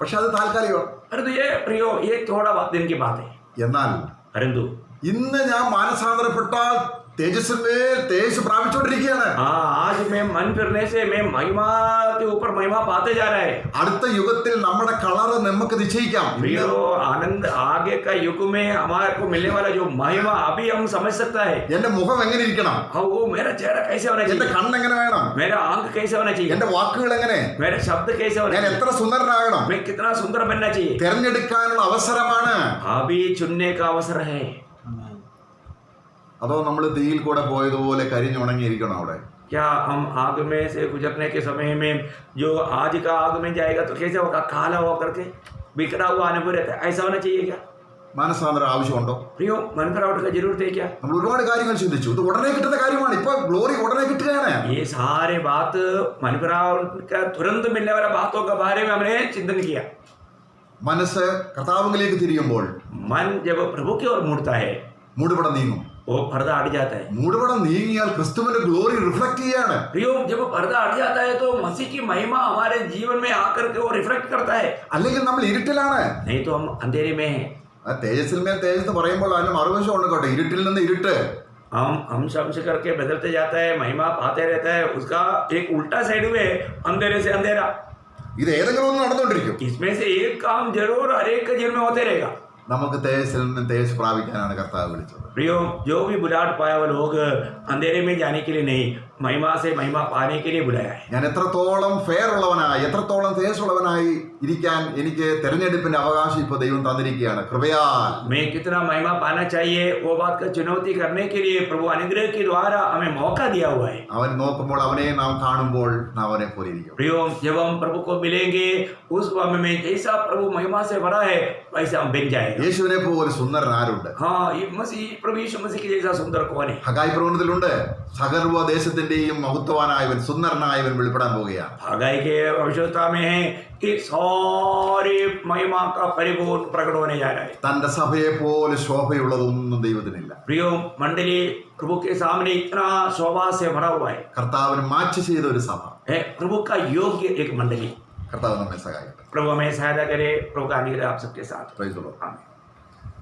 പക്ഷെ അത് താൽക്കാലികമാണ്. परंतु ये प्रियो, ये थोड़ा दिन की बात है. എന്നാൽ परंतु ഇന്ന് ഞാൻ മാനസാന്തരപ്പെട്ടാൽ തേജസ്സിന്മേൽ തേജസ് പ്രാപിച്ചുകൊണ്ടിരിക്കുകയാണ്. आज मैं मन फिरने से मैं महिमा के ऊपर महिमा पाते जा रहा है. അടുത്ത യുഗത്തിൽ നമ്മുടെ കളറ് നമുക്ക് നിശ്ചയിക്കാം. प्रियो, आनंद आगे का युग में हमारे को मिलने वाला जो महिमा अभी हम समझ सकता है. എന്റെ മുഖം എങ്ങനെ ഇരിക്കണം, वो मेरा चेहरा कैसे होना എന്റെ चाहिए, കണ്ണെങ്ങനെ വേണം, मेरा आंख कैसे होना चाहिए, എന്റെ വാക്കുകൾ എങ്ങനെ, मेरा शब्द कैसे होना ഞാൻ चाहिए, എത്ര സുന്ദരനാകണം, मैं कितना सुंदर बनना चाहिए. തെരഞ്ഞെടുക്കാനുള്ള അവസരമാണ്. अभी चुनने का अवसर है. അതോ നമ്മൾ തീയിൽ കൂടെ പോയതുപോലെ കരിഞ്ഞുണങ്ങിയിരിക്കണം അവിടെ? क्या हम आग में से गुजरने के समय में जो आज का आग में जाएगा तो कैसे होगा, काला होकर के बिखरा हुआ अनुभव रहता है, ऐसा होना चाहिए क्या? മാനസാന്തരം ആവശ്യമുണ്ടോ? प्रियो, मन फिरावट का जरूरत है क्या? നമ്മൾ ഒരുപാട് കാര്യങ്ങൾ ചിന്തിച്ചു. ഇത് ഉടനെ കിട്ടുന്ന കാര്യമാണ്. ഇപ്പൊ ഗ്ലോറി ഉടനെ കിട്ടുകയാണ്. ये सारे बात मन फिरावट का तुरंत मिलने वाला बातों के बारे में हमने चिंतन किया. മനസ്സ് കർത്താവിലേക്ക് തിരിയുമ്പോൾ मन जब प्रभु की ओर मुड़ता है മൂടുപടം നീങ്ങും. वो पर्दा हट जाता है. മൂടുപടം നീങ്ങിയാൽ ക്രിസ്തുവിന്റെ ഗ്ലോറി റിഫ്ലക്ട് ചെയ്യാണ്. प्रियो, जब पर्दा हट जाता है तो मसीह की महिमा हमारे जीवन में आकर के वो रिफ्लेक्ट करता है. അല്ലെങ്കിൽ നമ്മൾ ഇരുട്ടിലാണ്. नहीं तो हम अंधेरे में हैं. ആ തേജസ്സിന്മേൽ തേജസ് പറയുമ്പോൾ അതിന് മറുവശം ഉണ്ട് കേട്ടോ. ഇരുട്ടിൽ നിന്ന് ഇരുട്ട്. हम समझ करके बदलते जाता है, महिमा पाते रहता है. उसका एक उल्टा साइड में अंधेरे से अंधेरा. ഇത് ഏതെങ്കിലും ഒന്ന് നടന്നുകൊണ്ടിരിക്കും. इसमें से एक काम जरूर हर एक के जीवन में होते रहेगा. നമുക്ക് തേജസ്സിൽ നിന്ന് തേജസ് പ്രാപിക്കാനാണ് കർത്താവ് വിളിച്ചത്. प्रियो, जो भी बुलाहट पाया वो लोग अंधेरे में जाने के लिए नहीं, महिमा से महिमा पाने के लिए बुलाया है. ഞാൻ എത്രത്തോളം ഫെയർ ഉള്ളവനായി, എത്രത്തോളം തേജസ് ഉള്ളവനായി ഇരിക്കാൻ എനിക്ക് തെരഞ്ഞെടുപ്പിന്റെ അവകാശം ഇപ്പോൾ ദൈവം തന്നിരിക്കുകയാണ്. കൃപയാൽ मैं कितना महिमा पाना चाहिए वो बात का चुनौती करने के लिए प्रभु अनुग्रह के द्वारा हमें मौका दिया हुआ है. അവൻ നോക്കുമ്പോൾ അവനെ നാം കാണുമ്പോൾ നാം അവനെ പോലെ ഇരിക്കും. प्रियो, जब हम प्रभु को मिलेंगे उस समय में जैसा प्रभु महिमा से भरा है वैसा हम बन जाएंगे. യേശുവിനെ പോലെ സുന്ദരൻ ആരുണ്ട്? हाँ, ये मसीह प्रभु यीशु मसीह के जैसा सुंदर कौन है? ഹഗായി പ്രവചനത്തിലുണ്ട്, സകർവ ദേശത്തിന്റെയും മഹത്വവാനായവൻ സുന്ദരനായവൻ വെളിപ്പെടാൻ പോവുകയാണ്. हगाई के भविष्यता में है कि सारी महिमा का परिपूर्ण प्रकट होने जा रहा है. തന്റെ സഭയെ പോലെ ശോഭയുള്ളതൊന്നും ദൈവത്തിനില്ല. प्रियो मंडली, प्रभु के सामने इतना शोभा से भरा हुआ है. കർത്താവിന് മാച്ച് ചെയ്ത ഒരു സഭ. है प्रभु का योग्य एक मंडली. കർത്താവ് നമ്മെ സഹായിക്കട്ടെ. प्रभु हमें सहायता करे. प्रभु का अनुग्रह आप सबके साथ. Praise the Lord. आमीन.